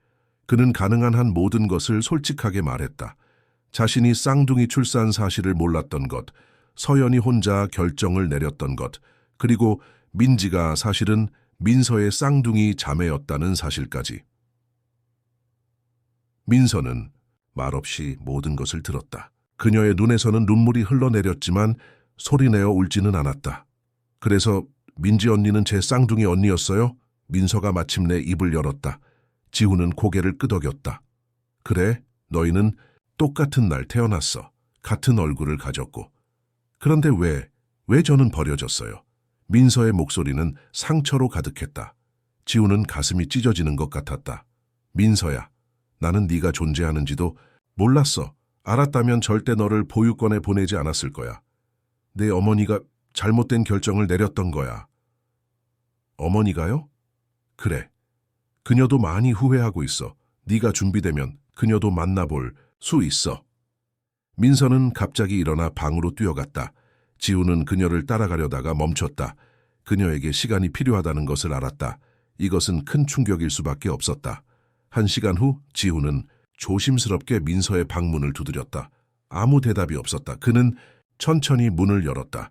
그는 가능한 한 모든 것을 솔직하게 말했다. 자신이 쌍둥이 출산 사실을 몰랐던 것, 서연이 혼자 결정을 내렸던 것, 그리고 민지가 사실은 민서의 쌍둥이 자매였다는 사실까지. 민서는 말없이 모든 것을 들었다. 그녀의 눈에서는 눈물이 흘러내렸지만 소리내어 울지는 않았다. 그래서 민지 언니는 제 쌍둥이 언니였어요? 민서가 마침내 입을 열었다. 지훈은 고개를 끄덕였다. 그래, 너희는 똑같은 날 태어났어. 같은 얼굴을 가졌고. 그런데 왜 저는 버려졌어요? 민서의 목소리는 상처로 가득했다. 지훈은 가슴이 찢어지는 것 같았다. 민서야, 나는 네가 존재하는지도 몰랐어. 알았다면 절대 너를 보육원에 보내지 않았을 거야. 내 어머니가 잘못된 결정을 내렸던 거야. 어머니가요? 그래. 그녀도 많이 후회하고 있어. 네가 준비되면 그녀도 만나볼 수 있어. 민서는 갑자기 일어나 방으로 뛰어갔다. 지훈은 그녀를 따라가려다가 멈췄다. 그녀에게 시간이 필요하다는 것을 알았다. 이것은 큰 충격일 수밖에 없었다. 1시간 후 지훈은 조심스럽게 민서의 방문을 두드렸다. 아무 대답이 없었다. 그는 천천히 문을 열었다.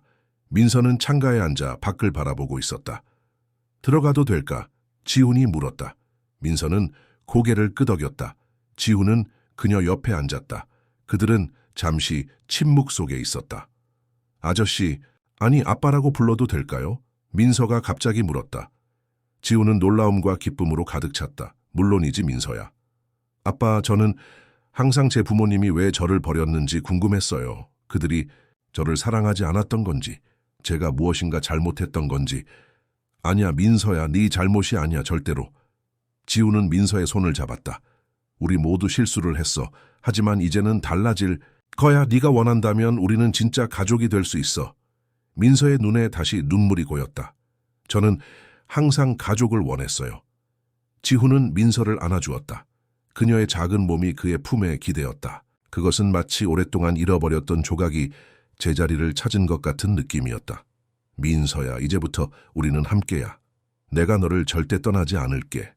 민서는 창가에 앉아 밖을 바라보고 있었다. 들어가도 될까? 지훈이 물었다. 민서는 고개를 끄덕였다. 지훈은 그녀 옆에 앉았다. 그들은 잠시 침묵 속에 있었다. 아저씨, 아니 아빠라고 불러도 될까요? 민서가 갑자기 물었다. 지훈은 놀라움과 기쁨으로 가득 찼다. 물론이지, 민서야. 아빠, 저는 항상 제 부모님이 왜 저를 버렸는지 궁금했어요. 그들이 저를 사랑하지 않았던 건지, 제가 무엇인가 잘못했던 건지. 아니야, 민서야, 네 잘못이 아니야, 절대로. 지훈은 민서의 손을 잡았다. 우리 모두 실수를 했어. 하지만 이제는 달라질 거야. 네가 원한다면 우리는 진짜 가족이 될 수 있어. 민서의 눈에 다시 눈물이 고였다. 저는 항상 가족을 원했어요. 지훈은 민서를 안아주었다. 그녀의 작은 몸이 그의 품에 기대었다. 그것은 마치 오랫동안 잃어버렸던 조각이 제자리를 찾은 것 같은 느낌이었다. 민서야, 이제부터 우리는 함께야. 내가 너를 절대 떠나지 않을게.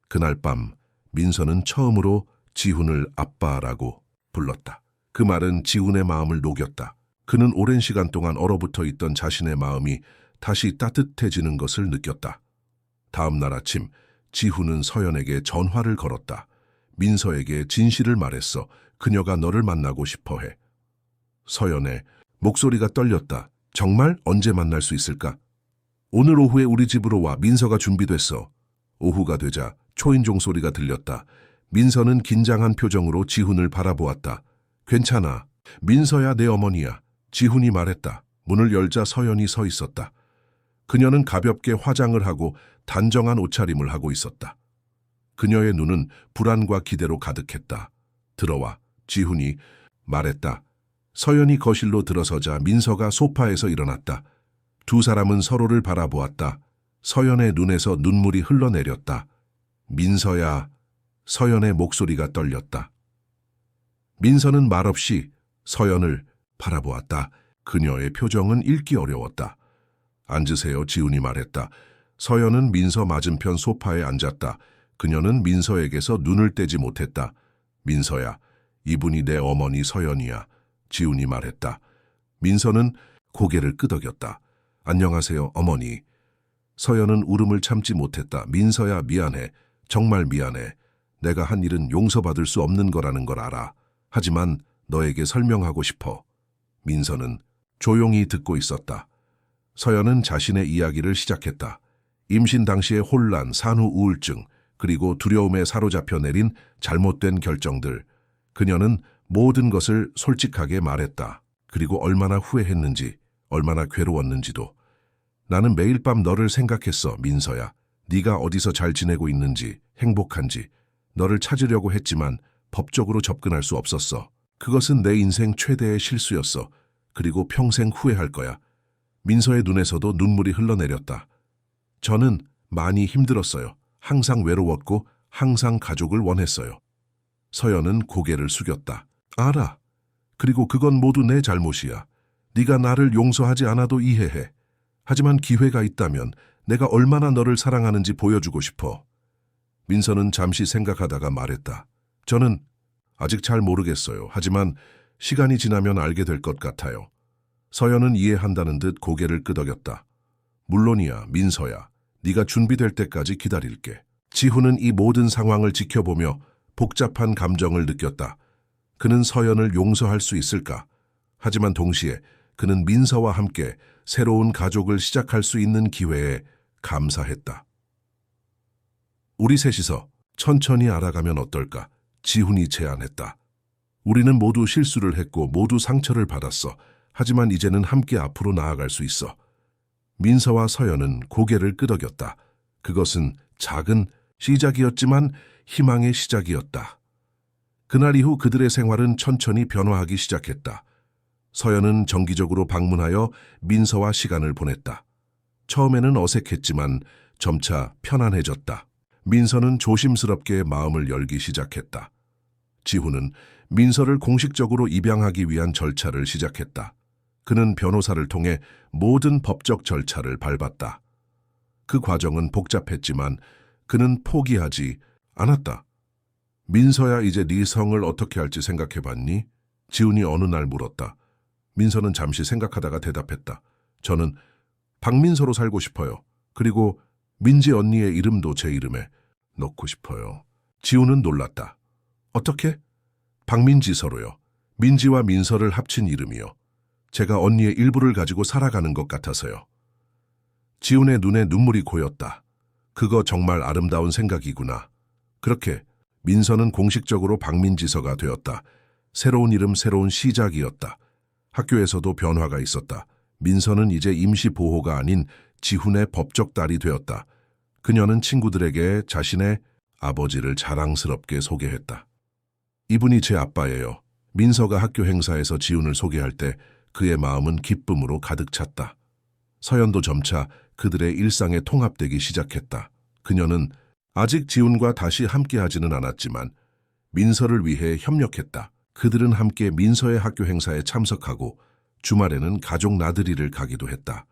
그날 밤 민서는 처음으로 지훈을 아빠라고 불렀다. 그 말은 지훈의 마음을 녹였다. 그는 오랜 시간 동안 얼어붙어 있던 자신의 마음이 다시 따뜻해지는 것을 느꼈다. 다음 날 아침 지훈은 서연에게 전화를 걸었다. 민서에게 진실을 말했어. 그녀가 너를 만나고 싶어해. 서연의 목소리가 떨렸다. 정말? 언제 만날 수 있을까? 오늘 오후에 우리 집으로 와. 민서가 준비됐어. 오후가 되자 초인종 소리가 들렸다. 민서는 긴장한 표정으로 지훈을 바라보았다. 괜찮아. 민서야, 내 어머니야. 지훈이 말했다. 문을 열자 서연이 서 있었다. 그녀는 가볍게 화장을 하고 단정한 옷차림을 하고 있었다. 그녀의 눈은 불안과 기대로 가득했다. 들어와. 지훈이 말했다. 서연이 거실로 들어서자 민서가 소파에서 일어났다. 두 사람은 서로를 바라보았다. 서연의 눈에서 눈물이 흘러내렸다. 민서야. 서연의 목소리가 떨렸다. 민서는 말없이 서연을 바라보았다. 그녀의 표정은 읽기 어려웠다. 앉으세요, 지훈이 말했다. 서연은 민서 맞은편 소파에 앉았다. 그녀는 민서에게서 눈을 떼지 못했다. 민서야, 이분이 내 어머니 서연이야. 지훈이 말했다. 민서는 고개를 끄덕였다. 안녕하세요, 어머니. 서연은 울음을 참지 못했다. 민서야, 미안해. 정말 미안해. 내가 한 일은 용서받을 수 없는 거라는 걸 알아. 하지만 너에게 설명하고 싶어. 민서는 조용히 듣고 있었다. 서연은 자신의 이야기를 시작했다. 임신 당시의 혼란, 산후 우울증, 그리고 두려움에 사로잡혀 내린 잘못된 결정들. 그녀는 모든 것을 솔직하게 말했다. 그리고 얼마나 후회했는지, 얼마나 괴로웠는지도. 나는 매일 밤 너를 생각했어, 민서야. 네가 어디서 잘 지내고 있는지, 행복한지. 너를 찾으려고 했지만 법적으로 접근할 수 없었어. 그것은 내 인생 최대의 실수였어. 그리고 평생 후회할 거야. 민서의 눈에서도 눈물이 흘러내렸다. 저는 많이 힘들었어요. 항상 외로웠고 항상 가족을 원했어요. 서연은 고개를 숙였다. 알아. 그리고 그건 모두 내 잘못이야. 네가 나를 용서하지 않아도 이해해. 하지만 기회가 있다면 내가 얼마나 너를 사랑하는지 보여주고 싶어. 민서는 잠시 생각하다가 말했다. 저는 아직 잘 모르겠어요. 하지만 시간이 지나면 알게 될 것 같아요. 서연은 이해한다는 듯 고개를 끄덕였다. 물론이야, 민서야. 네가 준비될 때까지 기다릴게. 지훈은 이 모든 상황을 지켜보며 복잡한 감정을 느꼈다. 그는 서연을 용서할 수 있을까? 하지만 동시에 그는 민서와 함께 새로운 가족을 시작할 수 있는 기회에 감사했다. 우리 셋이서 천천히 알아가면 어떨까? 지훈이 제안했다. 우리는 모두 실수를 했고 모두 상처를 받았어. 하지만 이제는 함께 앞으로 나아갈 수 있어. 민서와 서연은 고개를 끄덕였다. 그것은 작은 시작이었지만 희망의 시작이었다. 그날 이후 그들의 생활은 천천히 변화하기 시작했다. 서연은 정기적으로 방문하여 민서와 시간을 보냈다. 처음에는 어색했지만 점차 편안해졌다. 민서는 조심스럽게 마음을 열기 시작했다. 지훈은 민서를 공식적으로 입양하기 위한 절차를 시작했다. 그는 변호사를 통해 모든 법적 절차를 밟았다. 그 과정은 복잡했지만 그는 포기하지 않았다. 민서야, 이제 네 성을 어떻게 할지 생각해봤니? 지훈이 어느 날 물었다. 민서는 잠시 생각하다가 대답했다. 저는 박민서로 살고 싶어요. 그리고 민지 언니의 이름도 제 이름에 넣고 싶어요. 지훈은 놀랐다. 어떻게? 박민지서로요. 민지와 민서를 합친 이름이요. 제가 언니의 일부를 가지고 살아가는 것 같아서요. 지훈의 눈에 눈물이 고였다. 그거 정말 아름다운 생각이구나. 그렇게 민서는 공식적으로 박민지서가 되었다. 새로운 이름, 새로운 시작이었다. 학교에서도 변화가 있었다. 민서는 이제 임시보호가 아닌 지훈의 법적 딸이 되었다. 그녀는 친구들에게 자신의 아버지를 자랑스럽게 소개했다. 이분이 제 아빠예요. 민서가 학교 행사에서 지훈을 소개할 때 그의 마음은 기쁨으로 가득 찼다. 서연도 점차 그들의 일상에 통합되기 시작했다. 그녀는 아직 지훈과 다시 함께하지는 않았지만 민서를 위해 협력했다. 그들은 함께 민서의 학교 행사에 참석하고 주말에는 가족 나들이를 가기도 했다.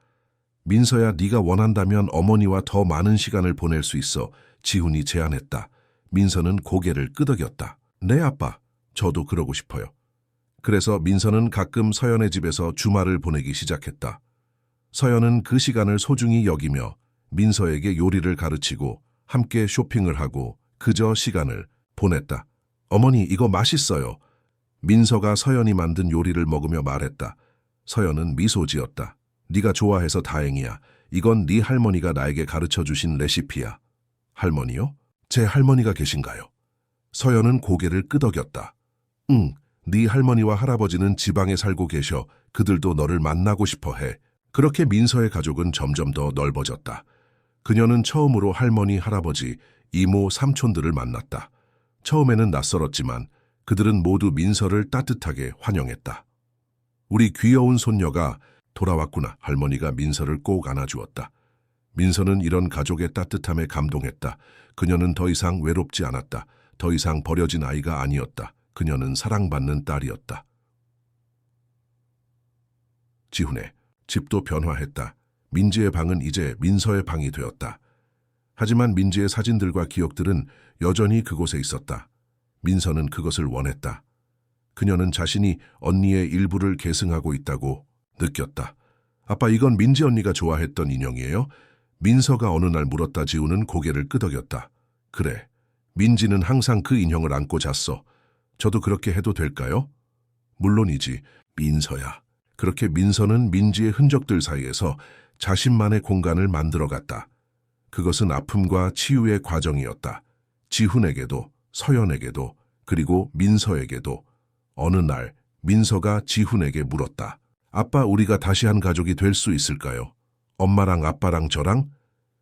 민서야, 네가 원한다면 어머니와 더 많은 시간을 보낼 수 있어. 지훈이 제안했다. 민서는 고개를 끄덕였다. 네, 아빠. 저도 그러고 싶어요. 그래서 민서는 가끔 서연의 집에서 주말을 보내기 시작했다. 서연은 그 시간을 소중히 여기며 민서에게 요리를 가르치고 함께 쇼핑을 하고 그저 시간을 보냈다. 어머니, 이거 맛있어요. 민서가 서연이 만든 요리를 먹으며 말했다. 서연은 미소 지었다. 네가 좋아해서 다행이야. 이건 네 할머니가 나에게 가르쳐 주신 레시피야. 할머니요? 제 할머니가 계신가요? 서연은 고개를 끄덕였다. 응, 네 할머니와 할아버지는 지방에 살고 계셔. 그들도 너를 만나고 싶어 해. 그렇게 민서의 가족은 점점 더 넓어졌다. 그녀는 처음으로 할머니, 할아버지, 이모, 삼촌들을 만났다. 처음에는 낯설었지만 그들은 모두 민서를 따뜻하게 환영했다. 우리 귀여운 손녀가 돌아왔구나. 할머니가 민서를 꼭 안아주었다. 민서는 이런 가족의 따뜻함에 감동했다. 그녀는 더 이상 외롭지 않았다. 더 이상 버려진 아이가 아니었다. 그녀는 사랑받는 딸이었다. 지훈의 집도 변화했다. 민지의 방은 이제 민서의 방이 되었다. 하지만 민지의 사진들과 기억들은 여전히 그곳에 있었다. 민서는 그것을 원했다. 그녀는 자신이 언니의 일부를 계승하고 있다고 느꼈다. 아빠, 이건 민지 언니가 좋아했던 인형이에요? 민서가 어느 날 물었다. 지훈은 고개를 끄덕였다. 그래, 민지는 항상 그 인형을 안고 잤어. 저도 그렇게 해도 될까요? 물론이지, 민서야. 그렇게 민서는 민지의 흔적들 사이에서 자신만의 공간을 만들어갔다. 그것은 아픔과 치유의 과정이었다. 지훈에게도, 서연에게도, 그리고 민서에게도. 어느 날 민서가 지훈에게 물었다. 아빠, 우리가 다시 한 가족이 될 수 있을까요? 엄마랑 아빠랑 저랑?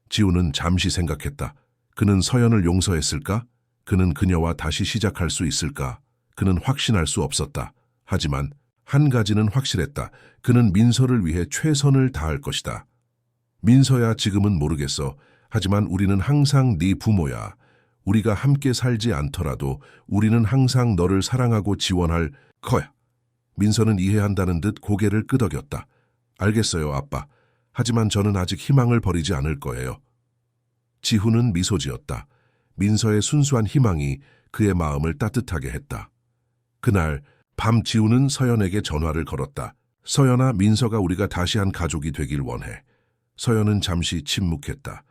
지훈은 잠시 생각했다. 그는 서연을 용서했을까? 그는 그녀와 다시 시작할 수 있을까? 그는 확신할 수 없었다. 하지만 한 가지는 확실했다. 그는 민서를 위해 최선을 다할 것이다. 민서야, 지금은 모르겠어. 하지만 우리는 항상 네 부모야. 우리가 함께 살지 않더라도 우리는 항상 너를 사랑하고 지원할 거야. 민서는 이해한다는 듯 고개를 끄덕였다. 알겠어요, 아빠. 하지만 저는 아직 희망을 버리지 않을 거예요. 지훈은 미소 지었다. 민서의 순수한 희망이 그의 마음을 따뜻하게 했다. 그날 밤 지훈은 서연에게 전화를 걸었다. 서연아, 민서가 우리가 다시 한 가족이 되길 원해. 서연은 잠시 침묵했다.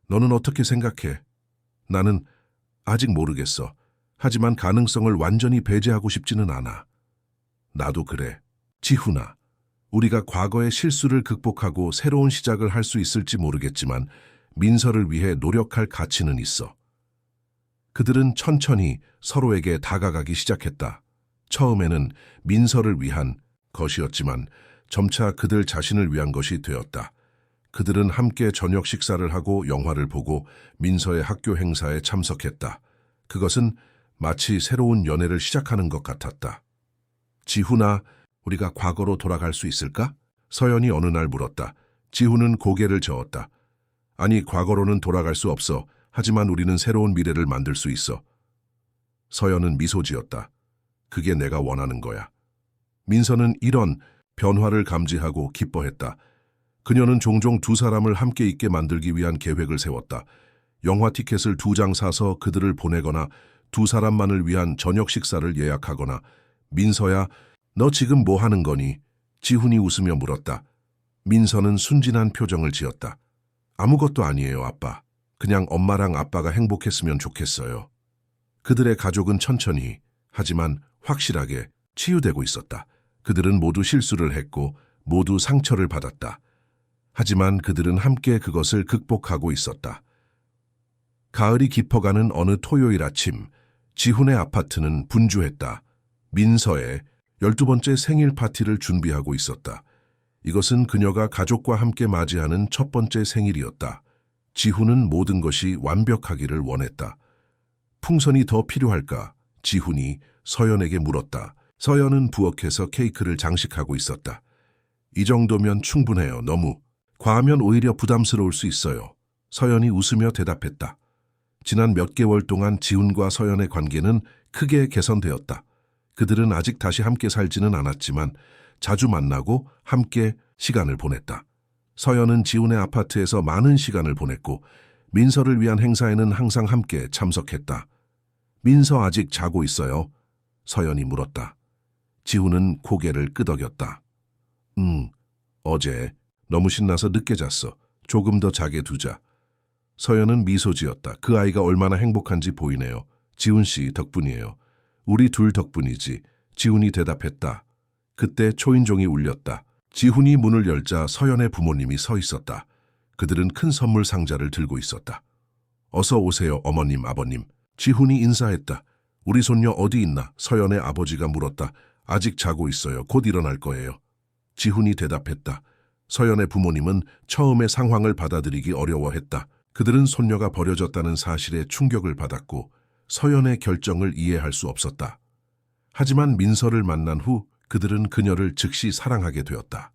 너는 어떻게 생각해? 나는 아직 모르겠어. 하지만 가능성을 완전히 배제하고 싶지는 않아. 나도 그래. 지훈아, 우리가 과거의 실수를 극복하고 새로운 시작을 할 수 있을지 모르겠지만 민서를 위해 노력할 가치는 있어. 그들은 천천히 서로에게 다가가기 시작했다. 처음에는 민서를 위한 것이었지만 점차 그들 자신을 위한 것이 되었다. 그들은 함께 저녁 식사를 하고 영화를 보고 민서의 학교 행사에 참석했다. 그것은 마치 새로운 연애를 시작하는 것 같았다. 지훈아, 우리가 과거로 돌아갈 수 있을까? 서연이 어느 날 물었다. 지훈은 고개를 저었다. 아니, 과거로는 돌아갈 수 없어. 하지만 우리는 새로운 미래를 만들 수 있어. 서연은 미소 지었다. 그게 내가 원하는 거야. 민서는 이런 변화를 감지하고 기뻐했다. 그녀는 종종 두 사람을 함께 있게 만들기 위한 계획을 세웠다. 영화 티켓을 2장 사서 그들을 보내거나 두 사람만을 위한 저녁 식사를 예약하거나. 민서야, 너 지금 뭐 하는 거니? 지훈이 웃으며 물었다. 민서는 순진한 표정을 지었다. 아무것도 아니에요, 아빠. 그냥 엄마랑 아빠가 행복했으면 좋겠어요. 그들의 가족은 천천히, 하지만 확실하게 치유되고 있었다. 그들은 모두 실수를 했고 모두 상처를 받았다. 하지만 그들은 함께 그것을 극복하고 있었다. 가을이 깊어가는 어느 토요일 아침, 지훈의 아파트는 분주했다. 민서의 12번째 생일 파티를 준비하고 있었다. 이것은 그녀가 가족과 함께 맞이하는 첫 번째 생일이었다. 지훈은 모든 것이 완벽하기를 원했다. 풍선이 더 필요할까? 지훈이 서연에게 물었다. 서연은 부엌에서 케이크를 장식하고 있었다. 이 정도면 충분해요. 너무 과하면 오히려 부담스러울 수 있어요. 서연이 웃으며 대답했다. 지난 몇 개월 동안 지훈과 서연의 관계는 크게 개선되었다. 그들은 아직 다시 함께 살지는 않았지만 자주 만나고 함께 시간을 보냈다. 서연은 지훈의 아파트에서 많은 시간을 보냈고 민서를 위한 행사에는 항상 함께 참석했다. 민서 아직 자고 있어요? 서연이 물었다. 지훈은 고개를 끄덕였다. 어제 너무 신나서 늦게 잤어. 조금 더 자게 두자. 서연은 미소 지었다. 그 아이가 얼마나 행복한지 보이네요. 지훈 씨 덕분이에요. 우리 둘 덕분이지. 지훈이 대답했다. 그때 초인종이 울렸다. 지훈이 문을 열자 서연의 부모님이 서 있었다. 그들은 큰 선물 상자를 들고 있었다. 어서 오세요, 어머님, 아버님. 지훈이 인사했다. 우리 손녀 어디 있나? 서연의 아버지가 물었다. 아직 자고 있어요. 곧 일어날 거예요. 지훈이 대답했다. 서연의 부모님은 처음에 상황을 받아들이기 어려워했다. 그들은 손녀가 버려졌다는 사실에 충격을 받았고 서연의 결정을 이해할 수 없었다. 하지만 민서를 만난 후 그들은 그녀를 즉시 사랑하게 되었다.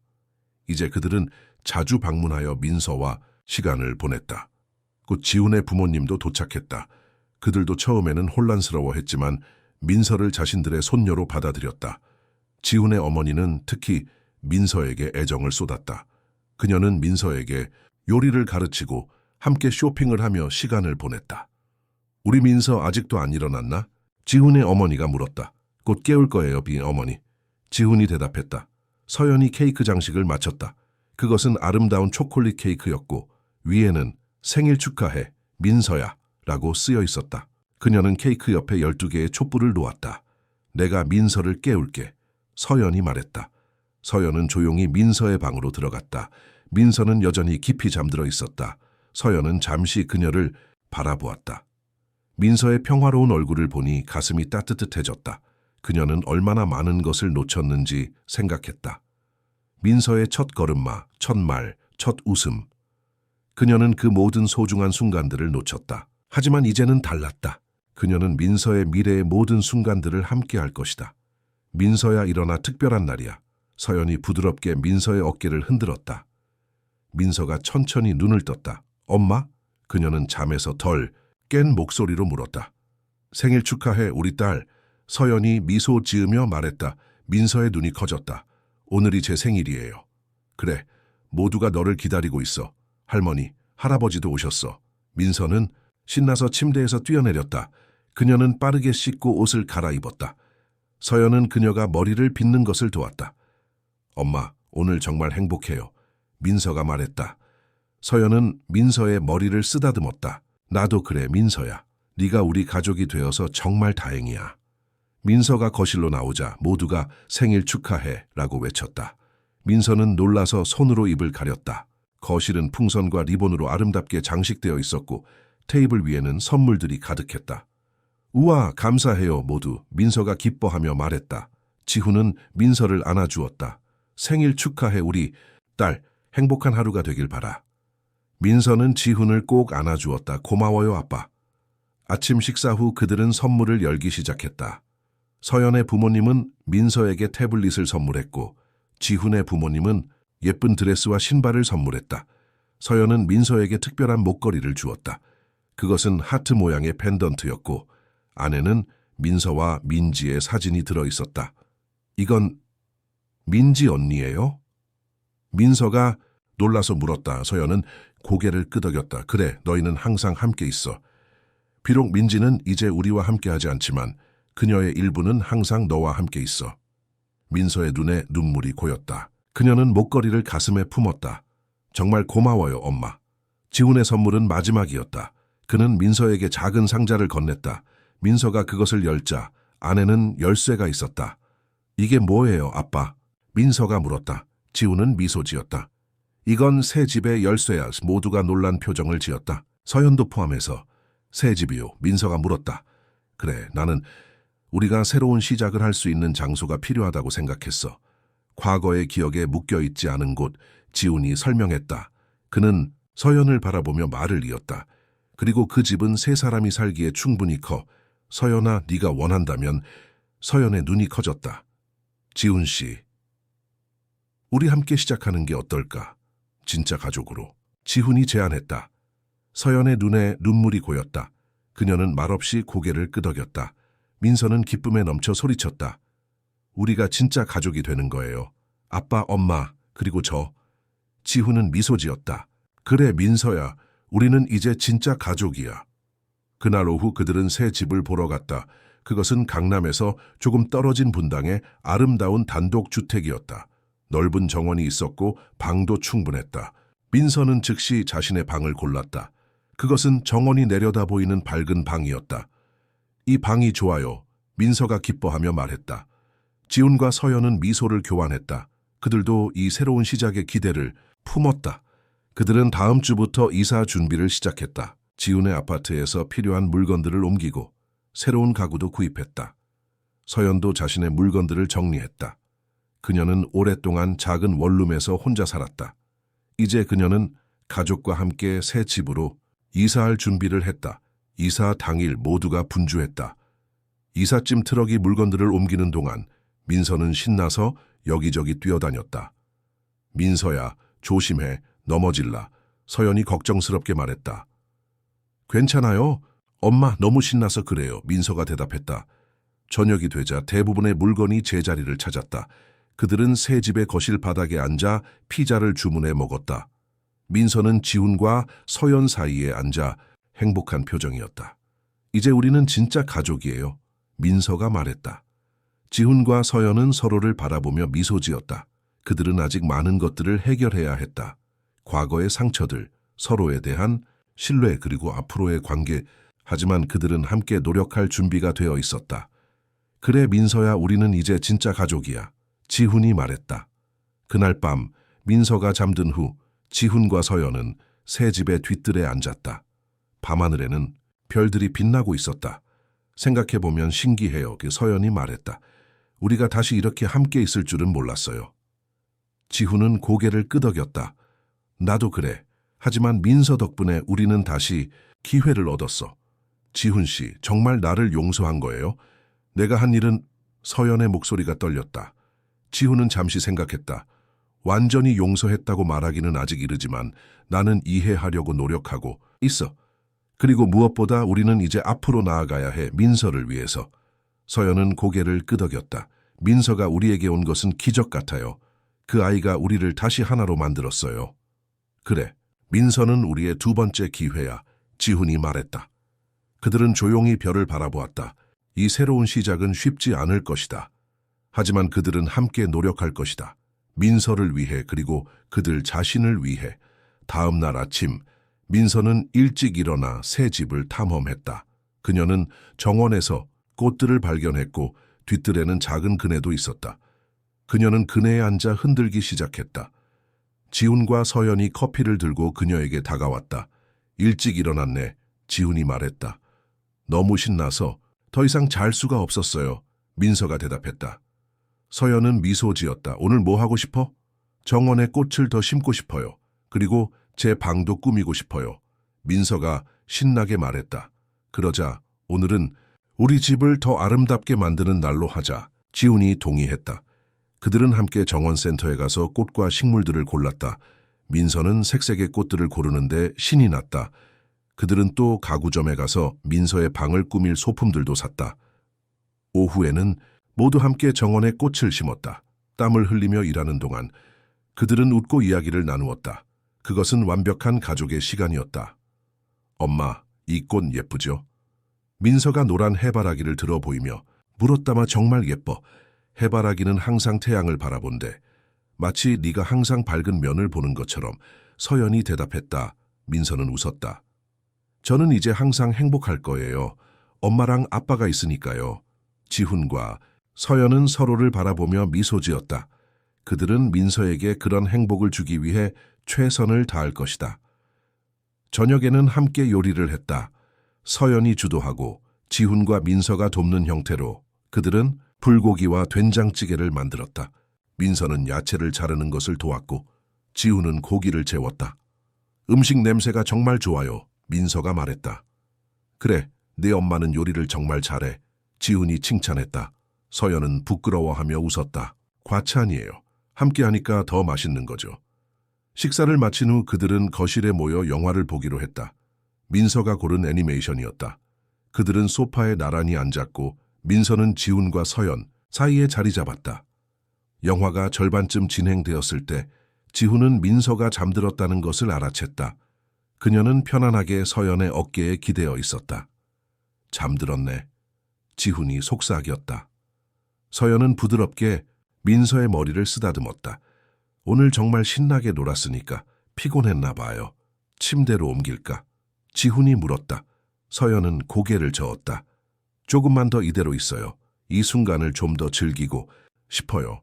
이제 그들은 자주 방문하여 민서와 시간을 보냈다. 곧 지훈의 부모님도 도착했다. 그들도 처음에는 혼란스러워했지만 민서를 자신들의 손녀로 받아들였다. 지훈의 어머니는 특히 민서에게 애정을 쏟았다. 그녀는 민서에게 요리를 가르치고 함께 쇼핑을 하며 시간을 보냈다. 우리 민서 아직도 안 일어났나? 지훈의 어머니가 물었다. 곧 깨울 거예요, 어머니. 지훈이 대답했다. 서연이 케이크 장식을 마쳤다. 그것은 아름다운 초콜릿 케이크였고 위에는 생일 축하해, 민서야 라고 쓰여 있었다. 그녀는 케이크 옆에 12개의 촛불을 놓았다. 내가 민서를 깨울게. 서연이 말했다. 서연은 조용히 민서의 방으로 들어갔다. 민서는 여전히 깊이 잠들어 있었다. 서연은 잠시 그녀를 바라보았다. 민서의 평화로운 얼굴을 보니 가슴이 따뜻해졌다. 그녀는 얼마나 많은 것을 놓쳤는지 생각했다. 민서의 첫 걸음마, 첫 말, 첫 웃음. 그녀는 그 모든 소중한 순간들을 놓쳤다. 하지만 이제는 달랐다. 그녀는 민서의 미래의 모든 순간들을 함께 할 것이다. 민서야, 일어나, 특별한 날이야. 서연이 부드럽게 민서의 어깨를 흔들었다. 민서가 천천히 눈을 떴다. 엄마? 그녀는 잠에서 덜 깬 목소리로 물었다. 생일 축하해, 우리 딸. 서연이 미소 지으며 말했다. 민서의 눈이 커졌다. 오늘이 제 생일이에요. 그래, 모두가 너를 기다리고 있어. 할머니, 할아버지도 오셨어. 민서는 신나서 침대에서 뛰어내렸다. 그녀는 빠르게 씻고 옷을 갈아입었다. 서연은 그녀가 머리를 빗는 것을 도왔다. 엄마, 오늘 정말 행복해요. 민서가 말했다. 서연은 민서의 머리를 쓰다듬었다. 나도 그래, 민서야. 네가 우리 가족이 되어서 정말 다행이야. 민서가 거실로 나오자 모두가 생일 축하해 라고 외쳤다. 민서는 놀라서 손으로 입을 가렸다. 거실은 풍선과 리본으로 아름답게 장식되어 있었고 테이블 위에는 선물들이 가득했다. 우와, 감사해요 모두. 민서가 기뻐하며 말했다. 지훈은 민서를 안아주었다. 생일 축하해 우리 딸, 행복한 하루가 되길 바라. 민서는 지훈을 꼭 안아주었다. 고마워요 아빠. 아침 식사 후 그들은 선물을 열기 시작했다. 서연의 부모님은 민서에게 태블릿을 선물했고 지훈의 부모님은 예쁜 드레스와 신발을 선물했다. 서연은 민서에게 특별한 목걸이를 주었다. 그것은 하트 모양의 펜던트였고 안에는 민서와 민지의 사진이 들어있었다. 이건 민지 언니예요? 민서가 놀라서 물었다. 서연은 고개를 끄덕였다. 그래, 너희는 항상 함께 있어. 비록 민지는 이제 우리와 함께하지 않지만 그녀의 일부는 항상 너와 함께 있어. 민서의 눈에 눈물이 고였다. 그녀는 목걸이를 가슴에 품었다. 정말 고마워요, 엄마. 지훈의 선물은 마지막이었다. 그는 민서에게 작은 상자를 건넸다. 민서가 그것을 열자 안에는 열쇠가 있었다. 이게 뭐예요, 아빠? 민서가 물었다. 지훈은 미소 지었다. 이건 새 집의 열쇠야. 모두가 놀란 표정을 지었다. 서연도 포함해서. 새 집이요? 민서가 물었다. 그래, 나는 우리가 새로운 시작을 할 수 있는 장소가 필요하다고 생각했어. 과거의 기억에 묶여있지 않은 곳, 지훈이 설명했다. 그는 서연을 바라보며 말을 이었다. 그리고 그 집은 세 사람이 살기에 충분히 커. 서연아, 네가 원한다면. 서연의 눈이 커졌다. 지훈 씨, 우리 함께 시작하는 게 어떨까? 진짜 가족으로. 지훈이 제안했다. 서연의 눈에 눈물이 고였다. 그녀는 말없이 고개를 끄덕였다. 민서는 기쁨에 넘쳐 소리쳤다. 우리가 진짜 가족이 되는 거예요. 아빠, 엄마, 그리고 저. 지훈은 미소 지었다. 그래, 민서야. 우리는 이제 진짜 가족이야. 그날 오후 그들은 새 집을 보러 갔다. 그것은 강남에서 조금 떨어진 분당의 아름다운 단독주택이었다. 넓은 정원이 있었고 방도 충분했다. 민서는 즉시 자신의 방을 골랐다. 그것은 정원이 내려다 보이는 밝은 방이었다. 이 방이 좋아요. 민서가 기뻐하며 말했다. 지훈과 서연은 미소를 교환했다. 그들도 이 새로운 시작의 기대를 품었다. 그들은 다음 주부터 이사 준비를 시작했다. 지훈의 아파트에서 필요한 물건들을 옮기고 새로운 가구도 구입했다. 서연도 자신의 물건들을 정리했다. 그녀는 오랫동안 작은 원룸에서 혼자 살았다. 이제 그녀는 가족과 함께 새 집으로 이사할 준비를 했다. 이사 당일 모두가 분주했다. 이삿짐 트럭이 물건들을 옮기는 동안 민서는 신나서 여기저기 뛰어다녔다. 민서야, 조심해. 넘어질라. 서연이 걱정스럽게 말했다. 괜찮아요? 엄마, 너무 신나서 그래요. 민서가 대답했다. 저녁이 되자 대부분의 물건이 제자리를 찾았다. 그들은 새 집의 거실 바닥에 앉아 피자를 주문해 먹었다. 민서는 지훈과 서연 사이에 앉아 행복한 표정이었다. 이제 우리는 진짜 가족이에요. 민서가 말했다. 지훈과 서연은 서로를 바라보며 미소 지었다. 그들은 아직 많은 것들을 해결해야 했다. 과거의 상처들, 서로에 대한 신뢰 그리고 앞으로의 관계. 하지만 그들은 함께 노력할 준비가 되어 있었다. 그래 민서야, 우리는 이제 진짜 가족이야. 지훈이 말했다. 그날 밤 민서가 잠든 후 지훈과 서연은 새 집의 뒤뜰에 앉았다. 밤하늘에는 별들이 빛나고 있었다. 생각해보면 신기해요. 서연이 말했다. 우리가 다시 이렇게 함께 있을 줄은 몰랐어요. 지훈은 고개를 끄덕였다. 나도 그래. 하지만 민서 덕분에 우리는 다시 기회를 얻었어. 지훈 씨, 정말 나를 용서한 거예요? 내가 한 일은... 서연의 목소리가 떨렸다. 지훈은 잠시 생각했다. 완전히 용서했다고 말하기는 아직 이르지만 나는 이해하려고 노력하고 있어. 그리고 무엇보다 우리는 이제 앞으로 나아가야 해. 민서를 위해서. 서연은 고개를 끄덕였다. 민서가 우리에게 온 것은 기적 같아요. 그 아이가 우리를 다시 하나로 만들었어요. 그래, 민서는 우리의 두 번째 기회야. 지훈이 말했다. 그들은 조용히 별을 바라보았다. 이 새로운 시작은 쉽지 않을 것이다. 하지만 그들은 함께 노력할 것이다. 민서를 위해 그리고 그들 자신을 위해. 다음 날 아침 민서는 일찍 일어나 새 집을 탐험했다. 그녀는 정원에서 꽃들을 발견했고 뒤뜰에는 작은 그네도 있었다. 그녀는 그네에 앉아 흔들기 시작했다. 지훈과 서연이 커피를 들고 그녀에게 다가왔다. 일찍 일어났네. 지훈이 말했다. 너무 신나서 더 이상 잘 수가 없었어요. 민서가 대답했다. 서연은 미소 지었다. 오늘 뭐 하고 싶어? 정원에 꽃을 더 심고 싶어요. 그리고 제 방도 꾸미고 싶어요. 민서가 신나게 말했다. 그러자 오늘은 우리 집을 더 아름답게 만드는 날로 하자. 지훈이 동의했다. 그들은 함께 정원센터에 가서 꽃과 식물들을 골랐다. 민서는 색색의 꽃들을 고르는데 신이 났다. 그들은 또 가구점에 가서 민서의 방을 꾸밀 소품들도 샀다. 오후에는 모두 함께 정원에 꽃을 심었다. 땀을 흘리며 일하는 동안 그들은 웃고 이야기를 나누었다. 그것은 완벽한 가족의 시간이었다. 엄마, 이 꽃 예쁘죠? 민서가 노란 해바라기를 들어 보이며 물었다마 정말 예뻐. 해바라기는 항상 태양을 바라본대. 마치 네가 항상 밝은 면을 보는 것처럼. 서연이 대답했다. 민서는 웃었다. 저는 이제 항상 행복할 거예요. 엄마랑 아빠가 있으니까요. 지훈과 서연은 서로를 바라보며 미소 지었다. 그들은 민서에게 그런 행복을 주기 위해 최선을 다할 것이다. 저녁에는 함께 요리를 했다. 서연이 주도하고 지훈과 민서가 돕는 형태로 그들은 불고기와 된장찌개를 만들었다. 민서는 야채를 자르는 것을 도왔고 지훈은 고기를 재웠다. 음식 냄새가 정말 좋아요. 민서가 말했다. 그래, 네 엄마는 요리를 정말 잘해. 지훈이 칭찬했다. 서연은 부끄러워하며 웃었다. 과찬이에요. 함께하니까 더 맛있는 거죠. 식사를 마친 후 그들은 거실에 모여 영화를 보기로 했다. 민서가 고른 애니메이션이었다. 그들은 소파에 나란히 앉았고 민서는 지훈과 서연 사이에 자리 잡았다. 영화가 절반쯤 진행되었을 때 지훈은 민서가 잠들었다는 것을 알아챘다. 그녀는 편안하게 서연의 어깨에 기대어 있었다. 잠들었네. 지훈이 속삭였다. 서연은 부드럽게 민서의 머리를 쓰다듬었다. 오늘 정말 신나게 놀았으니까 피곤했나 봐요. 침대로 옮길까? 지훈이 물었다. 서연은 고개를 저었다. 조금만 더 이대로 있어요. 이 순간을 좀 더 즐기고 싶어요.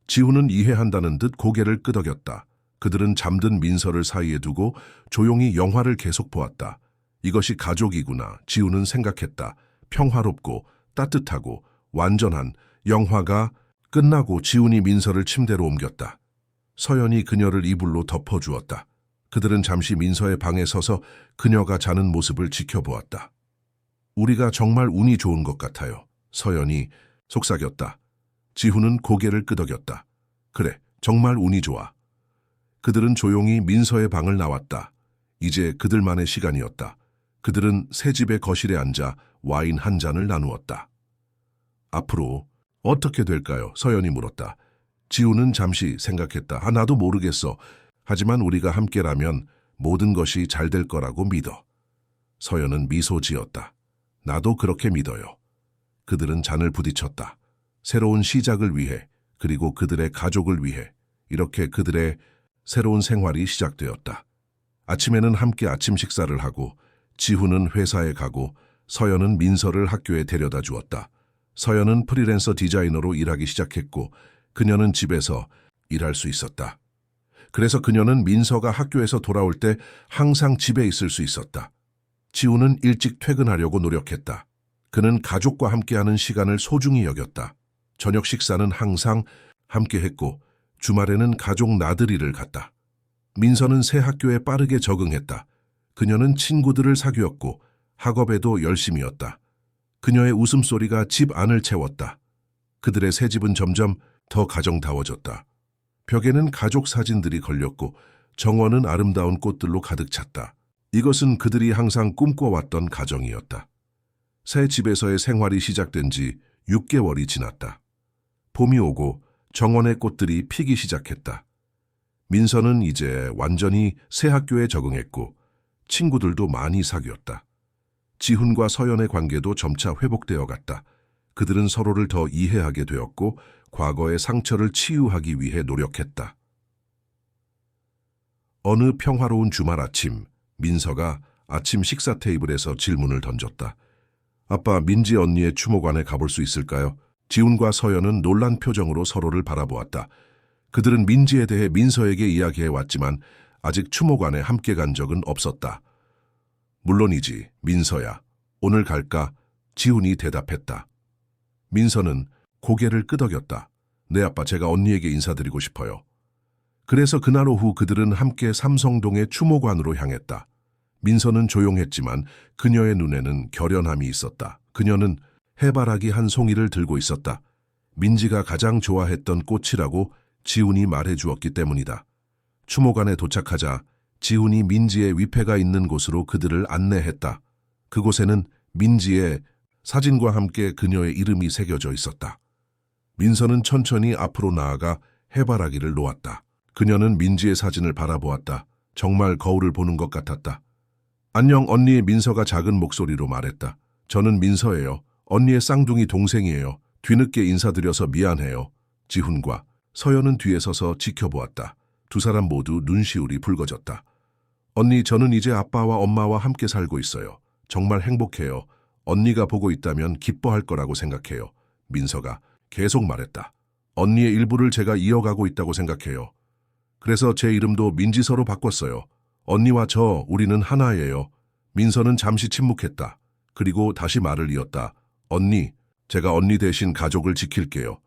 지훈은 이해한다는 듯 고개를 끄덕였다. 그들은 잠든 민서를 사이에 두고 조용히 영화를 계속 보았다. 이것이 가족이구나. 지훈은 생각했다. 평화롭고 따뜻하고 완전한 영화가 끝나고 지훈이 민서를 침대로 옮겼다. 서연이 그녀를 이불로 덮어주었다. 그들은 잠시 민서의 방에 서서 그녀가 자는 모습을 지켜보았다. 우리가 정말 운이 좋은 것 같아요. 서연이 속삭였다. 지훈은 고개를 끄덕였다. 그래, 정말 운이 좋아. 그들은 조용히 민서의 방을 나왔다. 이제 그들만의 시간이었다. 그들은 새 집의 거실에 앉아 와인 한 잔을 나누었다. 앞으로 어떻게 될까요? 서연이 물었다. 지우는 잠시 생각했다. 나도 모르겠어. 하지만 우리가 함께라면 모든 것이 잘 될 거라고 믿어. 서연은 미소 지었다. 나도 그렇게 믿어요. 그들은 잔을 부딪혔다. 새로운 시작을 위해, 그리고 그들의 가족을 위해, 이렇게 그들의 새로운 생활이 시작되었다. 아침에는 함께 아침 식사를 하고, 지훈은 회사에 가고, 서연은 민서를 학교에 데려다 주었다. 서연은 프리랜서 디자이너로 일하기 시작했고, 그녀는 집에서 일할 수 있었다. 그래서 그녀는 민서가 학교에서 돌아올 때 항상 집에 있을 수 있었다. 지훈은 일찍 퇴근하려고 노력했다. 그는 가족과 함께하는 시간을 소중히 여겼다. 저녁 식사는 항상 함께했고 주말에는 가족 나들이를 갔다. 민서는 새 학교에 빠르게 적응했다. 그녀는 친구들을 사귀었고 학업에도 열심이었다. 그녀의 웃음소리가 집 안을 채웠다. 그들의 새 집은 점점 더 가정다워졌다. 벽에는 가족 사진들이 걸렸고 정원은 아름다운 꽃들로 가득 찼다. 이것은 그들이 항상 꿈꿔왔던 가정이었다. 새 집에서의 생활이 시작된 지 6개월이 지났다. 봄이 오고 정원의 꽃들이 피기 시작했다. 민서는 이제 완전히 새 학교에 적응했고 친구들도 많이 사귀었다. 지훈과 서연의 관계도 점차 회복되어 갔다. 그들은 서로를 더 이해하게 되었고 과거의 상처를 치유하기 위해 노력했다. 어느 평화로운 주말 아침, 민서가 아침 식사 테이블에서 질문을 던졌다. 아빠, 민지 언니의 추모관에 가볼 수 있을까요? 지훈과 서연은 놀란 표정으로 서로를 바라보았다. 그들은 민지에 대해 민서에게 이야기해왔지만 아직 추모관에 함께 간 적은 없었다. 물론이지, 민서야. 오늘 갈까? 지훈이 대답했다. 민서는 고개를 끄덕였다. 네, 아빠, 제가 언니에게 인사드리고 싶어요. 그래서 그날 오후 그들은 함께 삼성동의 추모관으로 향했다. 민서는 조용했지만 그녀의 눈에는 결연함이 있었다. 그녀는 해바라기 한 송이를 들고 있었다. 민지가 가장 좋아했던 꽃이라고 지훈이 말해주었기 때문이다. 추모관에 도착하자 지훈이 민지의 위패가 있는 곳으로 그들을 안내했다. 그곳에는 민지의 사진과 함께 그녀의 이름이 새겨져 있었다. 민서는 천천히 앞으로 나아가 해바라기를 놓았다. 그녀는 민지의 사진을 바라보았다. 정말 거울을 보는 것 같았다. 안녕, 언니. 민서가 작은 목소리로 말했다. 저는 민서예요. 언니의 쌍둥이 동생이에요. 뒤늦게 인사드려서 미안해요. 지훈과 서연은 뒤에 서서 지켜보았다. 두 사람 모두 눈시울이 붉어졌다. 언니, 저는 이제 아빠와 엄마와 함께 살고 있어요. 정말 행복해요. 언니가 보고 있다면 기뻐할 거라고 생각해요. 민서가 계속 말했다. 언니의 일부를 제가 이어가고 있다고 생각해요. 그래서 제 이름도 민지서로 바꿨어요. 언니와 저, 우리는 하나예요. 민서는 잠시 침묵했다. 그리고 다시 말을 이었다. 언니, 제가 언니 대신 가족을 지킬게요.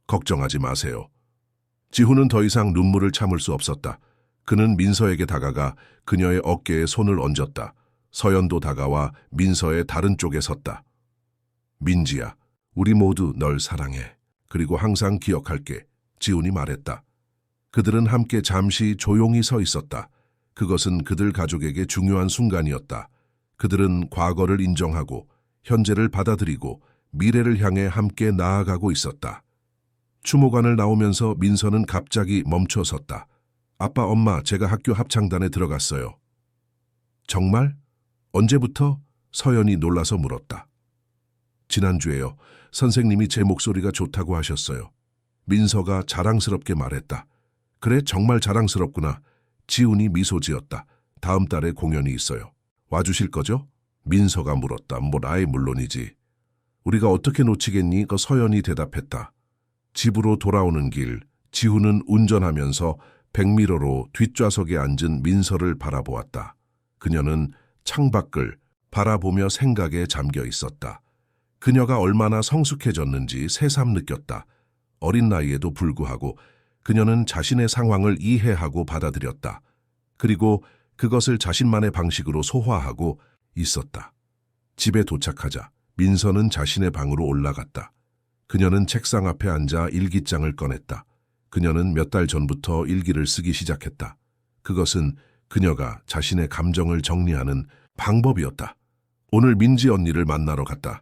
걱정하지 마세요. 지훈은 더 이상 눈물을 참을 수 없었다. 그는 민서에게 다가가 그녀의 어깨에 손을 얹었다. 서연도 다가와 민서의 다른 쪽에 섰다. 민지야, 우리 모두 널 사랑해. 그리고 항상 기억할게. 지훈이 말했다. 그들은 함께 잠시 조용히 서 있었다. 그것은 그들 가족에게 중요한 순간이었다. 그들은 과거를 인정하고 현재를 받아들이고 미래를 향해 함께 나아가고 있었다. 추모관을 나오면서 민서는 갑자기 멈춰 섰다. 아빠, 엄마, 제가 학교 합창단에 들어갔어요. 정말? 언제부터? 서연이 놀라서 물었다. 지난주에요. 선생님이 제 목소리가 좋다고 하셨어요. 민서가 자랑스럽게 말했다. 그래, 정말 자랑스럽구나. 지훈이 미소 지었다. 다음 달에 공연이 있어요. 와주실 거죠? 민서가 물었다. 아이, 물론이지. 우리가 어떻게 놓치겠니? 서연이 대답했다. 집으로 돌아오는 길, 지훈은 운전하면서 백미러로 뒷좌석에 앉은 민서를 바라보았다. 그녀는 창밖을 바라보며 생각에 잠겨 있었다. 그녀가 얼마나 성숙해졌는지 새삼 느꼈다. 어린 나이에도 불구하고 그녀는 자신의 상황을 이해하고 받아들였다. 그리고 그것을 자신만의 방식으로 소화하고 있었다. 집에 도착하자 민서는 자신의 방으로 올라갔다. 그녀는 책상 앞에 앉아 일기장을 꺼냈다. 그녀는 몇 달 전부터 일기를 쓰기 시작했다. 그것은 그녀가 자신의 감정을 정리하는 방법이었다. 오늘 민지 언니를 만나러 갔다.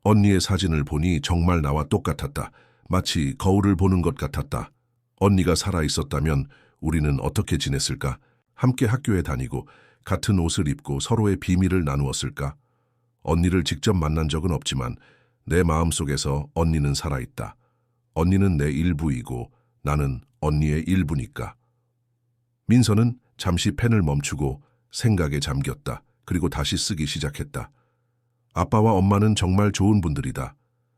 언니의 사진을 보니 정말 나와 똑같았다. 마치 거울을 보는 것 같았다. 언니가 살아있었다면 우리는 어떻게 지냈을까? 함께 학교에 다니고 같은 옷을 입고 서로의 비밀을 나누었을까? 언니를 직접 만난 적은 없지만 내 마음속에서 언니는 살아있다. 언니는 내 일부이고 나는 언니의 일부니까. 민서는 잠시 펜을 멈추고 생각에 잠겼다. 그리고 다시 쓰기 시작했다. 아빠와 엄마는 정말 좋은 분들이다.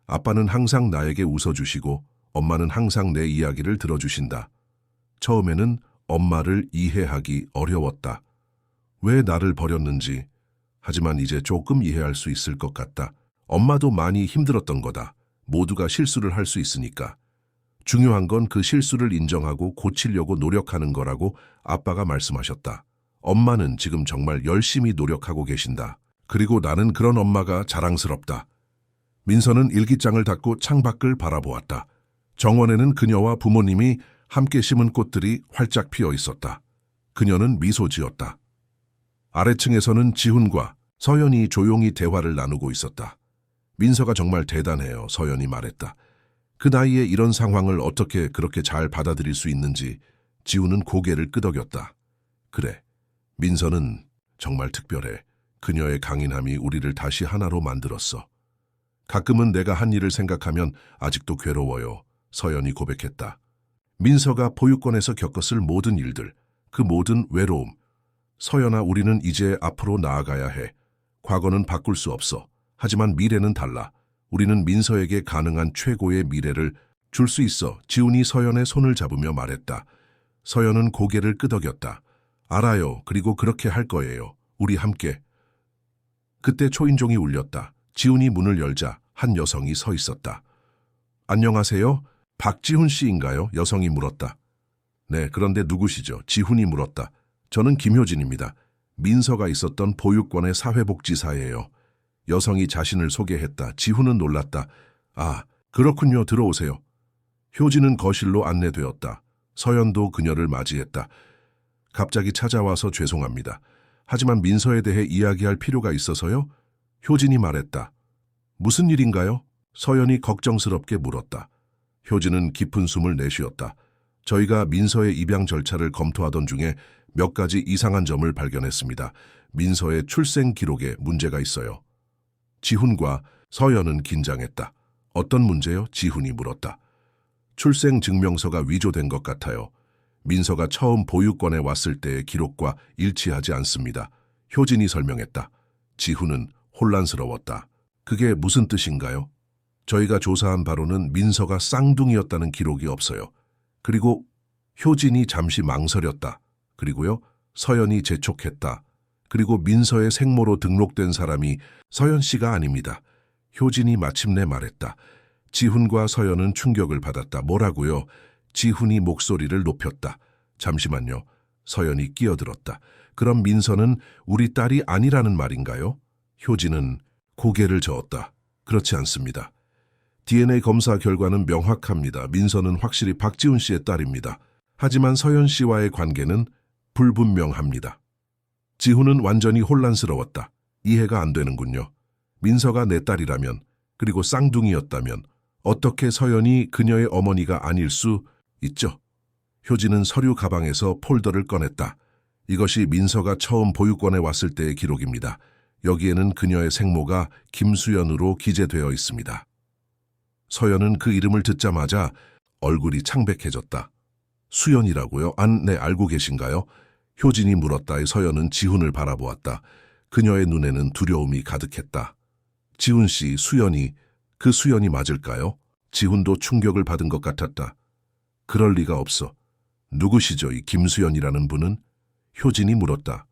아빠는 항상 나에게 웃어주시고 엄마는 항상 내 이야기를 들어주신다. 처음에는 엄마를 이해하기 어려웠다. 왜 나를 버렸는지. 하지만 이제 조금 이해할 수 있을 것 같다. 엄마도 많이 힘들었던 거다. 모두가 실수를 할 수 있으니까. 중요한 건 그 실수를 인정하고 고치려고 노력하는 거라고 아빠가 말씀하셨다. 엄마는 지금 정말 열심히 노력하고 계신다. 그리고 나는 그런 엄마가 자랑스럽다. 민서는 일기장을 닫고 창밖을 바라보았다. 정원에는 그녀와 부모님이 함께 심은 꽃들이 활짝 피어 있었다. 그녀는 미소 지었다. 아래층에서는 지훈과 서연이 조용히 대화를 나누고 있었다. 민서가 정말 대단해요, 서연이 말했다. 그 나이에 이런 상황을 어떻게 그렇게 잘 받아들일 수 있는지. 지훈은 고개를 끄덕였다. 그래, 민서는 정말 특별해. 그녀의 강인함이 우리를 다시 하나로 만들었어. 가끔은 내가 한 일을 생각하면 아직도 괴로워요. 서연이 고백했다. 민서가 보육원에서 겪었을 모든 일들, 그 모든 외로움. 서연아, 우리는 이제 앞으로 나아가야 해. 과거는 바꿀 수 없어. 하지만 미래는 달라. 우리는 민서에게 가능한 최고의 미래를 줄 수 있어. 지훈이 서연의 손을 잡으며 말했다. 서연은 고개를 끄덕였다. 알아요. 그리고 그렇게 할 거예요. 우리 함께. 그때 초인종이 울렸다. 지훈이 문을 열자 한 여성이 서 있었다. 안녕하세요? 박지훈 씨인가요? 여성이 물었다. 네, 그런데 누구시죠? 지훈이 물었다. 저는 김효진입니다. 민서가 있었던 보육원의 사회복지사예요. 여성이 자신을 소개했다. 지훈은 놀랐다. 아, 그렇군요. 들어오세요. 효진은 거실로 안내되었다. 서연도 그녀를 맞이했다. 갑자기 찾아와서 죄송합니다. 하지만 민서에 대해 이야기할 필요가 있어서요? 효진이 말했다. 무슨 일인가요? 서연이 걱정스럽게 물었다. 효진은 깊은 숨을 내쉬었다. 저희가 민서의 입양 절차를 검토하던 중에 몇 가지 이상한 점을 발견했습니다. 민서의 출생 기록에 문제가 있어요. 지훈과 서연은 긴장했다. 어떤 문제요? 지훈이 물었다. 출생 증명서가 위조된 것 같아요. 민서가 처음 보육원에 왔을 때의 기록과 일치하지 않습니다. 효진이 설명했다. 지훈은 혼란스러웠다. 그게 무슨 뜻인가요? 저희가 조사한 바로는 민서가 쌍둥이였다는 기록이 없어요. 그리고 효진이 잠시 망설였다. 그리고요, 서연이 재촉했다. 그리고 민서의 생모로 등록된 사람이 서연 씨가 아닙니다. 효진이 마침내 말했다. 지훈과 서연은 충격을 받았다. 뭐라고요? 지훈이 목소리를 높였다. 잠시만요. 서연이 끼어들었다. 그럼 민서는 우리 딸이 아니라는 말인가요? 효진은 고개를 저었다. 그렇지 않습니다. DNA 검사 결과는 명확합니다. 민서는 확실히 박지훈 씨의 딸입니다. 하지만 서연 씨와의 관계는 불분명합니다. 지훈은 완전히 혼란스러웠다. 이해가 안 되는군요. 민서가 내 딸이라면, 그리고 쌍둥이였다면 어떻게 서연이 그녀의 어머니가 아닐 수 있죠? 효진은 서류 가방에서 폴더를 꺼냈다. 이것이 민서가 처음 보육원에 왔을 때의 기록입니다. 여기에는 그녀의 생모가 김수연으로 기재되어 있습니다. 서연은 그 이름을 듣자마자 얼굴이 창백해졌다. 수연이라고요? 네, 알고 계신가요? 효진이 물었다. 서연은 지훈을 바라보았다. 그녀의 눈에는 두려움이 가득했다. 지훈 씨, 수연이, 그 수연이 맞을까요? 지훈도 충격을 받은 것 같았다. 그럴 리가 없어. 누구시죠, 이 김수연이라는 분은? 효진이 물었다.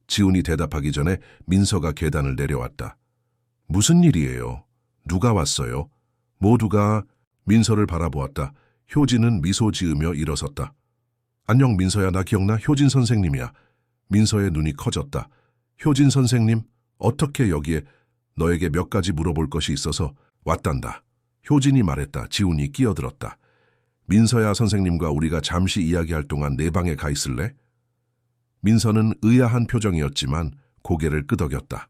지훈이 대답하기 전에 민서가 계단을 내려왔다. 무슨 일이에요? 누가 왔어요? 모두가 민서를 바라보았다. 효진은 미소 지으며 일어섰다. 안녕 민서야, 나 기억나? 효진 선생님이야. 민서의 눈이 커졌다. 효진 선생님, 어떻게 여기에? 너에게 몇 가지 물어볼 것이 있어서 왔단다. 효진이 말했다. 지훈이 끼어들었다. 민서야, 선생님과 우리가 잠시 이야기할 동안 내 방에 가 있을래? 민서는 의아한 표정이었지만 고개를 끄덕였다.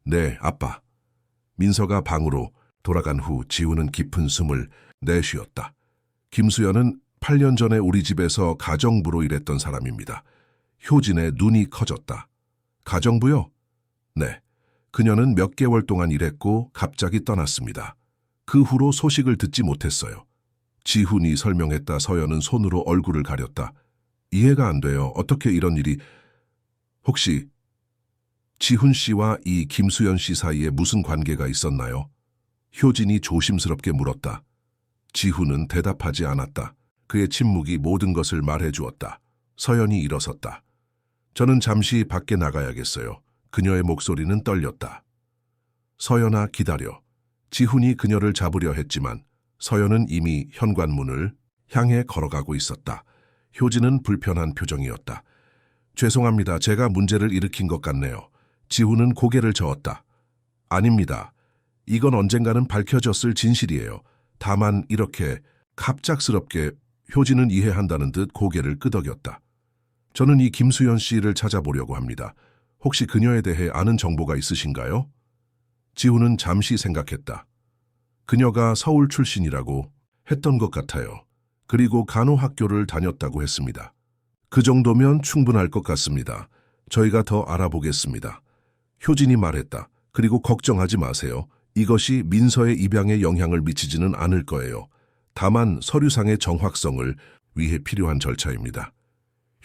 네, 아빠. 민서가 방으로 돌아간 후 지우는 깊은 숨을 내쉬었다. 김수연은 8년 전에 우리 집에서 가정부로 일했던 사람입니다. 효진의 눈이 커졌다. 가정부요? 네. 그녀는 몇 개월 동안 일했고 갑자기 떠났습니다. 그 후로 소식을 듣지 못했어요. 지훈이 설명했다. 서연은 손으로 얼굴을 가렸다. 이해가 안 돼요. 어떻게 이런 일이... 혹시 지훈 씨와 이 김수연 씨 사이에 무슨 관계가 있었나요? 효진이 조심스럽게 물었다. 지훈은 대답하지 않았다. 그의 침묵이 모든 것을 말해주었다. 서연이 일어섰다. 저는 잠시 밖에 나가야겠어요. 그녀의 목소리는 떨렸다. 서연아, 기다려. 지훈이 그녀를 잡으려 했지만 서연은 이미 현관문을 향해 걸어가고 있었다. 효진은 불편한 표정이었다. 죄송합니다. 제가 문제를 일으킨 것 같네요. 지훈은 고개를 저었다. 아닙니다. 이건 언젠가는 밝혀졌을 진실이에요. 다만 이렇게 갑작스럽게... 효진은 이해한다는 듯 고개를 끄덕였다. 저는 이 김수연 씨를 찾아보려고 합니다. 혹시 그녀에 대해 아는 정보가 있으신가요? 지훈은 잠시 생각했다. 그녀가 서울 출신이라고 했던 것 같아요. 그리고 간호학교를 다녔다고 했습니다. 그 정도면 충분할 것 같습니다. 저희가 더 알아보겠습니다. 효진이 말했다. 그리고 걱정하지 마세요. 이것이 민서의 입양에 영향을 미치지는 않을 거예요. 다만 서류상의 정확성을 위해 필요한 절차입니다.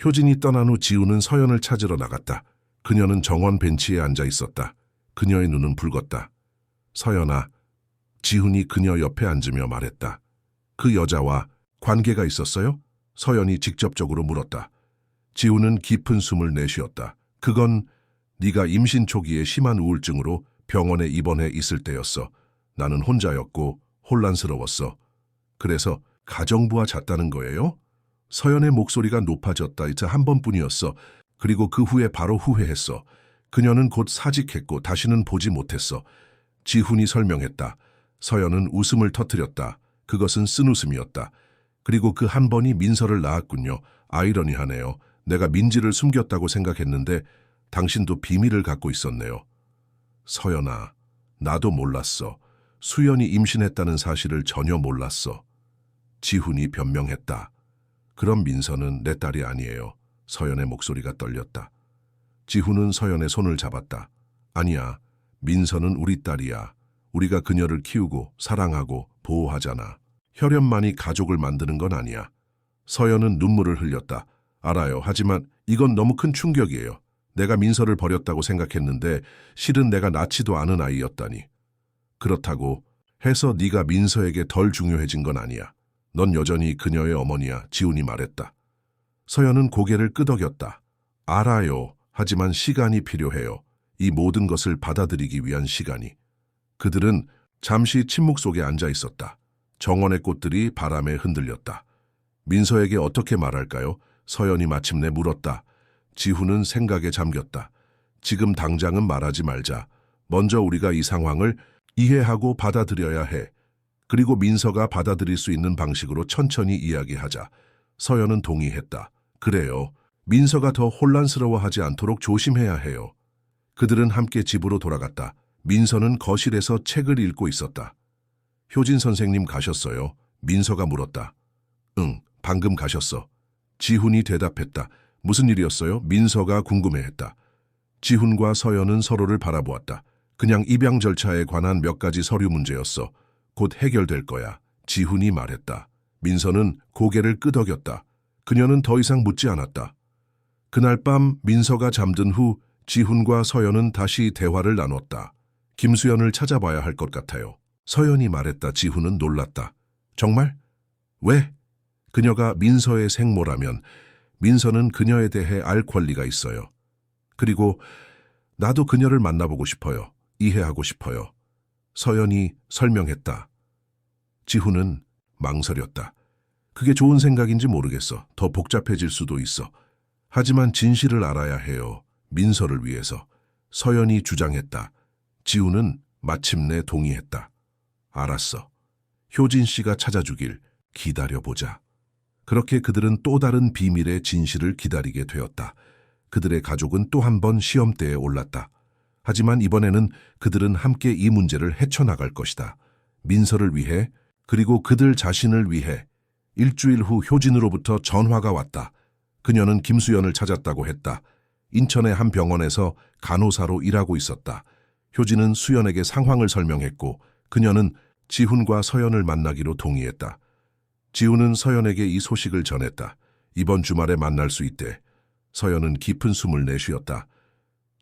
효진이 떠난 후 지우는 서연을 찾으러 나갔다. 그녀는 정원 벤치에 앉아 있었다. 그녀의 눈은 붉었다. 서연아, 지훈이 그녀 옆에 앉으며 말했다. 그 여자와 관계가 있었어요? 서연이 직접적으로 물었다. 지훈은 깊은 숨을 내쉬었다. 그건 네가 임신 초기에 심한 우울증으로 병원에 입원해 있을 때였어. 나는 혼자였고 혼란스러웠어. 그래서 가정부와 잤다는 거예요? 서연의 목소리가 높아졌다. 이제 한 번뿐이었어. 그리고 그 후에 바로 후회했어. 그녀는 곧 사직했고 다시는 보지 못했어. 지훈이 설명했다. 서연은 웃음을 터뜨렸다. 그것은 쓴웃음이었다. 그리고 그 한 번이 민서를 낳았군요. 아이러니하네요. 내가 민지를 숨겼다고 생각했는데 당신도 비밀을 갖고 있었네요. 서연아, 나도 몰랐어. 수연이 임신했다는 사실을 전혀 몰랐어. 지훈이 변명했다. 그럼 민서는 내 딸이 아니에요. 서연의 목소리가 떨렸다. 지훈은 서연의 손을 잡았다. 아니야, 민서는 우리 딸이야. 우리가 그녀를 키우고 사랑하고 보호하잖아. 혈연만이 가족을 만드는 건 아니야. 서연은 눈물을 흘렸다. 알아요. 하지만 이건 너무 큰 충격이에요. 내가 민서를 버렸다고 생각했는데 실은 내가 낳지도 않은 아이였다니. 그렇다고 해서 네가 민서에게 덜 중요해진 건 아니야. 넌 여전히 그녀의 어머니야. 지훈이 말했다. 서연은 고개를 끄덕였다. 알아요. 하지만 시간이 필요해요. 이 모든 것을 받아들이기 위한 시간이. 그들은 잠시 침묵 속에 앉아 있었다. 정원의 꽃들이 바람에 흔들렸다. 민서에게 어떻게 말할까요? 서연이 마침내 물었다. 지훈은 생각에 잠겼다. 지금 당장은 말하지 말자. 먼저 우리가 이 상황을 이해하고 받아들여야 해. 그리고 민서가 받아들일 수 있는 방식으로 천천히 이야기하자. 서연은 동의했다. 그래요. 민서가 더 혼란스러워하지 않도록 조심해야 해요. 그들은 함께 집으로 돌아갔다. 민서는 거실에서 책을 읽고 있었다. 효진 선생님 가셨어요? 민서가 물었다. 응, 방금 가셨어. 지훈이 대답했다. 무슨 일이었어요? 민서가 궁금해했다. 지훈과 서연은 서로를 바라보았다. 그냥 입양 절차에 관한 몇 가지 서류 문제였어. 곧 해결될 거야. 지훈이 말했다. 민서는 고개를 끄덕였다. 그녀는 더 이상 묻지 않았다. 그날 밤 민서가 잠든 후 지훈과 서연은 다시 대화를 나눴다. 김수연을 찾아봐야 할 것 같아요. 서연이 말했다. 지훈은 놀랐다. 정말? 왜? 그녀가 민서의 생모라면 민서는 그녀에 대해 알 권리가 있어요. 그리고 나도 그녀를 만나보고 싶어요. 이해하고 싶어요. 서연이 설명했다. 지훈은 망설였다. 그게 좋은 생각인지 모르겠어. 더 복잡해질 수도 있어. 하지만 진실을 알아야 해요. 민서를 위해서. 서연이 주장했다. 지훈은 마침내 동의했다. 알았어. 효진 씨가 찾아주길 기다려보자. 그렇게 그들은 또 다른 비밀의 진실을 기다리게 되었다. 그들의 가족은 또 한 번 시험대에 올랐다. 하지만 이번에는 그들은 함께 이 문제를 헤쳐나갈 것이다. 민서를 위해, 그리고 그들 자신을 위해. 일주일 후 효진으로부터 전화가 왔다. 그녀는 김수연을 찾았다고 했다. 인천의 한 병원에서 간호사로 일하고 있었다. 효진은 수연에게 상황을 설명했고 그녀는 지훈과 서연을 만나기로 동의했다. 지훈은 서연에게 이 소식을 전했다. 이번 주말에 만날 수 있대. 서연은 깊은 숨을 내쉬었다.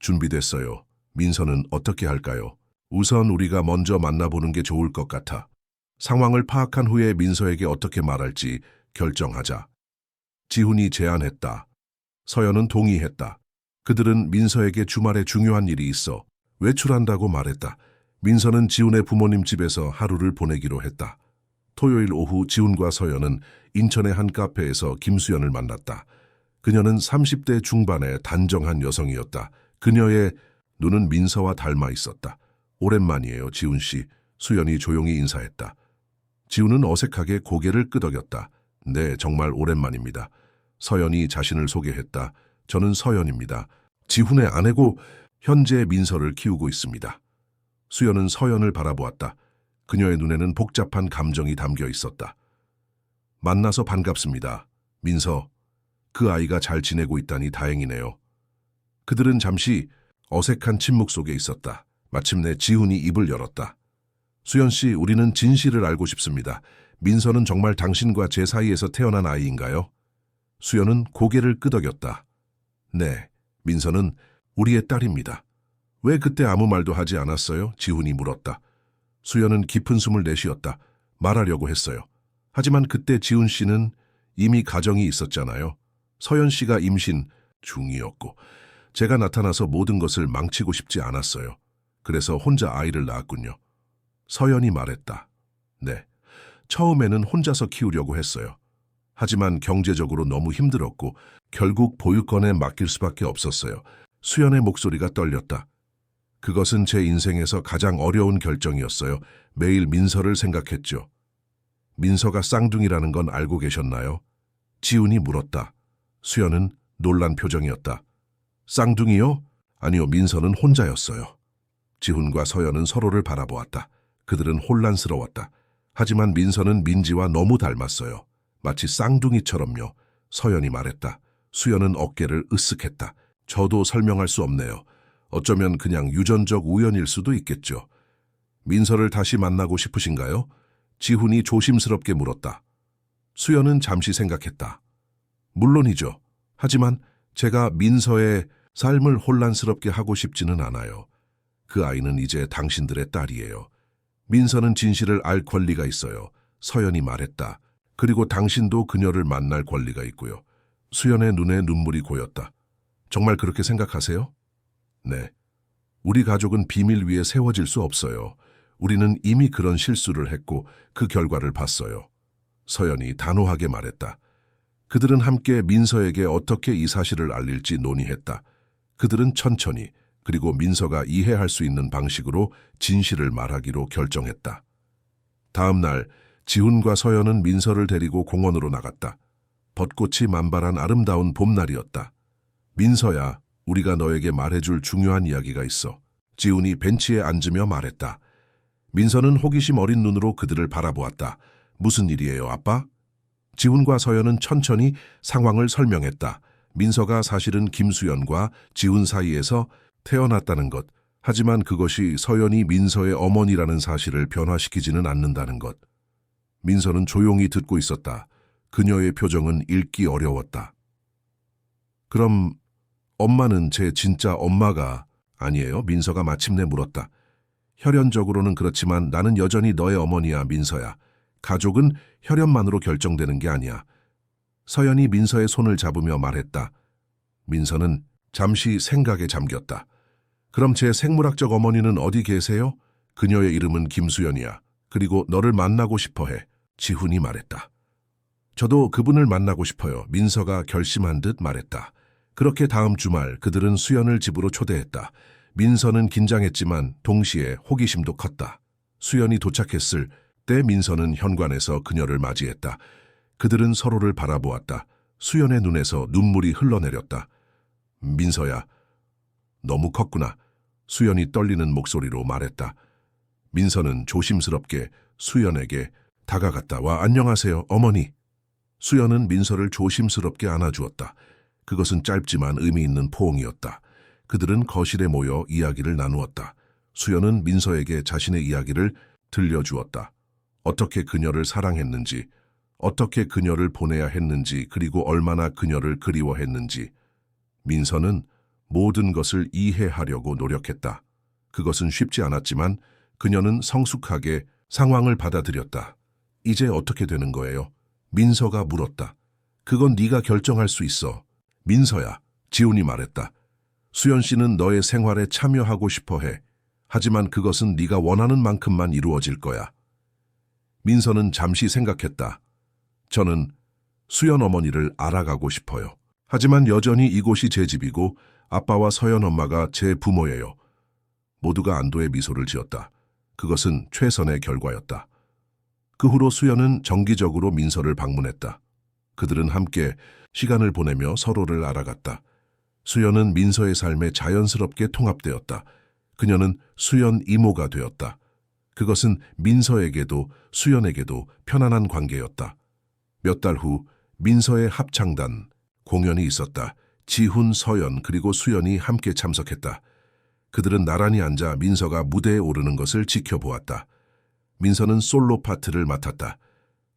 준비됐어요. 민서는 어떻게 할까요? 우선 우리가 먼저 만나보는 게 좋을 것 같아. 상황을 파악한 후에 민서에게 어떻게 말할지 결정하자. 지훈이 제안했다. 서연은 동의했다. 그들은 민서에게 주말에 중요한 일이 있어 외출한다고 말했다. 민서는 지훈의 부모님 집에서 하루를 보내기로 했다. 토요일 오후 지훈과 서연은 인천의 한 카페에서 김수연을 만났다. 그녀는 30대 중반의 단정한 여성이었다. 그녀의 눈은 민서와 닮아 있었다. 오랜만이에요, 지훈 씨. 수연이 조용히 인사했다. 지훈은 어색하게 고개를 끄덕였다. 네, 정말 오랜만입니다. 서연이 자신을 소개했다. 저는 서연입니다. 지훈의 아내고 현재 민서를 키우고 있습니다. 수연은 서연을 바라보았다. 그녀의 눈에는 복잡한 감정이 담겨 있었다. 만나서 반갑습니다. 민서, 그 아이가 잘 지내고 있다니 다행이네요. 그들은 잠시 어색한 침묵 속에 있었다. 마침내 지훈이 입을 열었다. 수연 씨, 우리는 진실을 알고 싶습니다. 민서는 정말 당신과 제 사이에서 태어난 아이인가요? 수연은 고개를 끄덕였다. 네, 민서는 우리의 딸입니다. 왜 그때 아무 말도 하지 않았어요? 지훈이 물었다. 수연은 깊은 숨을 내쉬었다. 말하려고 했어요. 하지만 그때 지훈 씨는 이미 가정이 있었잖아요. 서연 씨가 임신 중이었고 제가 나타나서 모든 것을 망치고 싶지 않았어요. 그래서 혼자 아이를 낳았군요. 서연이 말했다. 네, 처음에는 혼자서 키우려고 했어요. 하지만 경제적으로 너무 힘들었고 결국 보육원에 맡길 수밖에 없었어요. 수연의 목소리가 떨렸다. 그것은 제 인생에서 가장 어려운 결정이었어요. 매일 민서를 생각했죠. 민서가 쌍둥이라는 건 알고 계셨나요? 지훈이 물었다. 수연은 놀란 표정이었다. 쌍둥이요? 아니요, 민서는 혼자였어요. 지훈과 서연은 서로를 바라보았다. 그들은 혼란스러웠다. 하지만 민서는 민지와 너무 닮았어요. 마치 쌍둥이처럼요. 서연이 말했다. 수연은 어깨를 으쓱했다. 저도 설명할 수 없네요. 어쩌면 그냥 유전적 우연일 수도 있겠죠. 민서를 다시 만나고 싶으신가요? 지훈이 조심스럽게 물었다. 수연은 잠시 생각했다. 물론이죠. 하지만 제가 민서의 삶을 혼란스럽게 하고 싶지는 않아요. 그 아이는 이제 당신들의 딸이에요. 민서는 진실을 알 권리가 있어요. 서연이 말했다. 그리고 당신도 그녀를 만날 권리가 있고요. 수연의 눈에 눈물이 고였다. 정말 그렇게 생각하세요? 네. 우리 가족은 비밀 위에 세워질 수 없어요. 우리는 이미 그런 실수를 했고 그 결과를 봤어요. 서연이 단호하게 말했다. 그들은 함께 민서에게 어떻게 이 사실을 알릴지 논의했다. 그들은 천천히 그리고 민서가 이해할 수 있는 방식으로 진실을 말하기로 결정했다. 다음 날 지훈과 서연은 민서를 데리고 공원으로 나갔다. 벚꽃이 만발한 아름다운 봄날이었다. 민서야, 우리가 너에게 말해줄 중요한 이야기가 있어. 지훈이 벤치에 앉으며 말했다. 민서는 호기심 어린 눈으로 그들을 바라보았다. 무슨 일이에요, 아빠? 지훈과 서연은 천천히 상황을 설명했다. 민서가 사실은 김수연과 지훈 사이에서 태어났다는 것. 하지만 그것이 서연이 민서의 어머니라는 사실을 변화시키지는 않는다는 것. 민서는 조용히 듣고 있었다. 그녀의 표정은 읽기 어려웠다. 그럼 엄마는 제 진짜 엄마가 아니에요? 민서가 마침내 물었다. 혈연적으로는 그렇지만 나는 여전히 너의 어머니야, 민서야. 가족은 혈연만으로 결정되는 게 아니야. 서연이 민서의 손을 잡으며 말했다. 민서는 잠시 생각에 잠겼다. 그럼 제 생물학적 어머니는 어디 계세요? 그녀의 이름은 김수연이야. 그리고 너를 만나고 싶어해. 지훈이 말했다. 저도 그분을 만나고 싶어요. 민서가 결심한 듯 말했다. 그렇게 다음 주말 그들은 수연을 집으로 초대했다. 민서는 긴장했지만 동시에 호기심도 컸다. 수연이 도착했을 때 민서는 현관에서 그녀를 맞이했다. 그들은 서로를 바라보았다. 수연의 눈에서 눈물이 흘러내렸다. 민서야, 너무 컸구나. 수연이 떨리는 목소리로 말했다. 민서는 조심스럽게 수연에게 다가갔다. 와, 안녕하세요, 어머니. 수연은 민서를 조심스럽게 안아주었다. 그것은 짧지만 의미 있는 포옹이었다. 그들은 거실에 모여 이야기를 나누었다. 수연은 민서에게 자신의 이야기를 들려주었다. 어떻게 그녀를 사랑했는지, 어떻게 그녀를 보내야 했는지, 그리고 얼마나 그녀를 그리워했는지. 민서는 모든 것을 이해하려고 노력했다. 그것은 쉽지 않았지만 그녀는 성숙하게 상황을 받아들였다. 이제 어떻게 되는 거예요? 민서가 물었다. 그건 네가 결정할 수 있어. 민서야, 지훈이 말했다. 수연 씨는 너의 생활에 참여하고 싶어 해. 하지만 그것은 네가 원하는 만큼만 이루어질 거야. 민서는 잠시 생각했다. 저는 수연 어머니를 알아가고 싶어요. 하지만 여전히 이곳이 제 집이고 아빠와 서연 엄마가 제 부모예요. 모두가 안도의 미소를 지었다. 그것은 최선의 결과였다. 그 후로 수연은 정기적으로 민서를 방문했다. 그들은 함께 시간을 보내며 서로를 알아갔다. 수연은 민서의 삶에 자연스럽게 통합되었다. 그녀는 수연 이모가 되었다. 그것은 민서에게도 수연에게도 편안한 관계였다. 몇 달 후 민서의 합창단 공연이 있었다. 지훈, 서연 그리고 수연이 함께 참석했다. 그들은 나란히 앉아 민서가 무대에 오르는 것을 지켜보았다. 민서는 솔로 파트를 맡았다.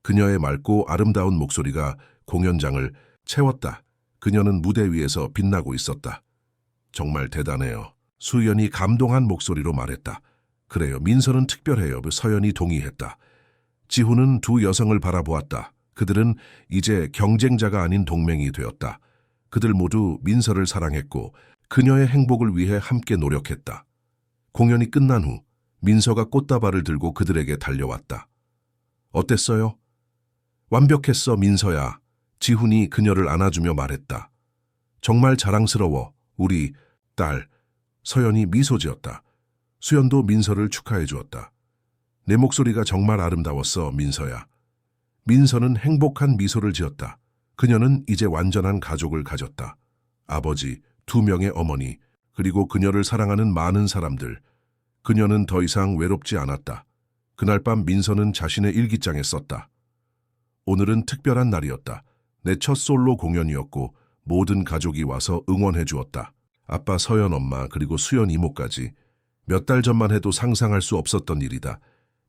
그녀의 맑고 아름다운 목소리가 공연장을 채웠다. 그녀는 무대 위에서 빛나고 있었다. 정말 대단해요. 수연이 감동한 목소리로 말했다. 그래요, 민서는 특별해요. 서연이 동의했다. 지훈은 두 여성을 바라보았다. 그들은 이제 경쟁자가 아닌 동맹이 되었다. 그들 모두 민서를 사랑했고 그녀의 행복을 위해 함께 노력했다. 공연이 끝난 후 민서가 꽃다발을 들고 그들에게 달려왔다. 어땠어요? 완벽했어, 민서야. 지훈이 그녀를 안아주며 말했다. 정말 자랑스러워, 우리 딸. 서연이 미소 지었다. 수연도 민서를 축하해 주었다. 내 목소리가 정말 아름다웠어, 민서야. 민서는 행복한 미소를 지었다. 그녀는 이제 완전한 가족을 가졌다. 아버지, 2명의 어머니, 그리고 그녀를 사랑하는 많은 사람들. 그녀는 더 이상 외롭지 않았다. 그날 밤 민서는 자신의 일기장에 썼다. 오늘은 특별한 날이었다. 내 첫 솔로 공연이었고 모든 가족이 와서 응원해 주었다. 아빠, 서연 엄마, 그리고 수연 이모까지. 몇 달 전만 해도 상상할 수 없었던 일이다.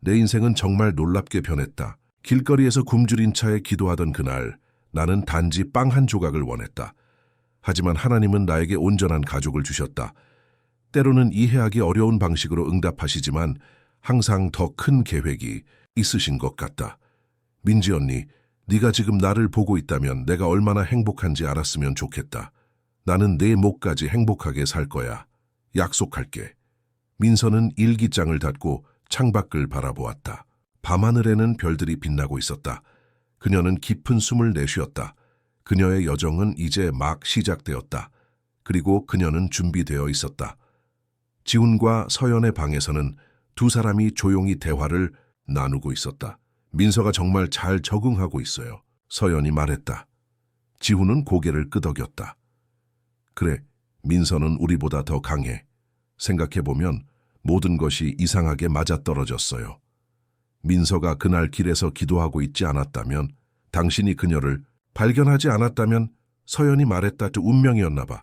내 인생은 정말 놀랍게 변했다. 길거리에서 굶주린 차에 기도하던 그날, 나는 단지 빵 한 조각을 원했다. 하지만 하나님은 나에게 온전한 가족을 주셨다. 때로는 이해하기 어려운 방식으로 응답하시지만 항상 더 큰 계획이 있으신 것 같다. 민지 언니, 네가 지금 나를 보고 있다면 내가 얼마나 행복한지 알았으면 좋겠다. 나는 내 목까지 행복하게 살 거야. 약속할게. 민서는 일기장을 닫고 창밖을 바라보았다. 밤하늘에는 별들이 빛나고 있었다. 그녀는 깊은 숨을 내쉬었다. 그녀의 여정은 이제 막 시작되었다. 그리고 그녀는 준비되어 있었다. 지훈과 서연의 방에서는 두 사람이 조용히 대화를 나누고 있었다. 민서가 정말 잘 적응하고 있어요. 서연이 말했다. 지훈은 고개를 끄덕였다. 그래, 민서는 우리보다 더 강해. 생각해보면 모든 것이 이상하게 맞아떨어졌어요. 민서가 그날 길에서 기도하고 있지 않았다면, 당신이 그녀를 발견하지 않았다면 서연이 말했다. 또 운명이었나 봐.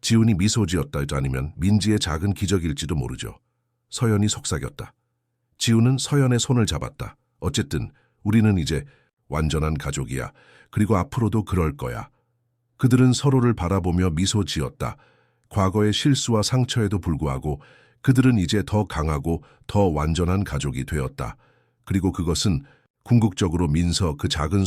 지훈이 미소 지었다. 아니면 민지의 작은 기적일지도 모르죠. 서연이 속삭였다. 지훈은 서연의 손을 잡았다. 어쨌든 우리는 이제 완전한 가족이야. 그리고 앞으로도 그럴 거야. 그들은 서로를 바라보며 미소 지었다. 과거의 실수와 상처에도 불구하고 그들은 이제 더 강하고 더 완전한 가족이 되었다. 그리고 그것은 궁극적으로 민서 그 작은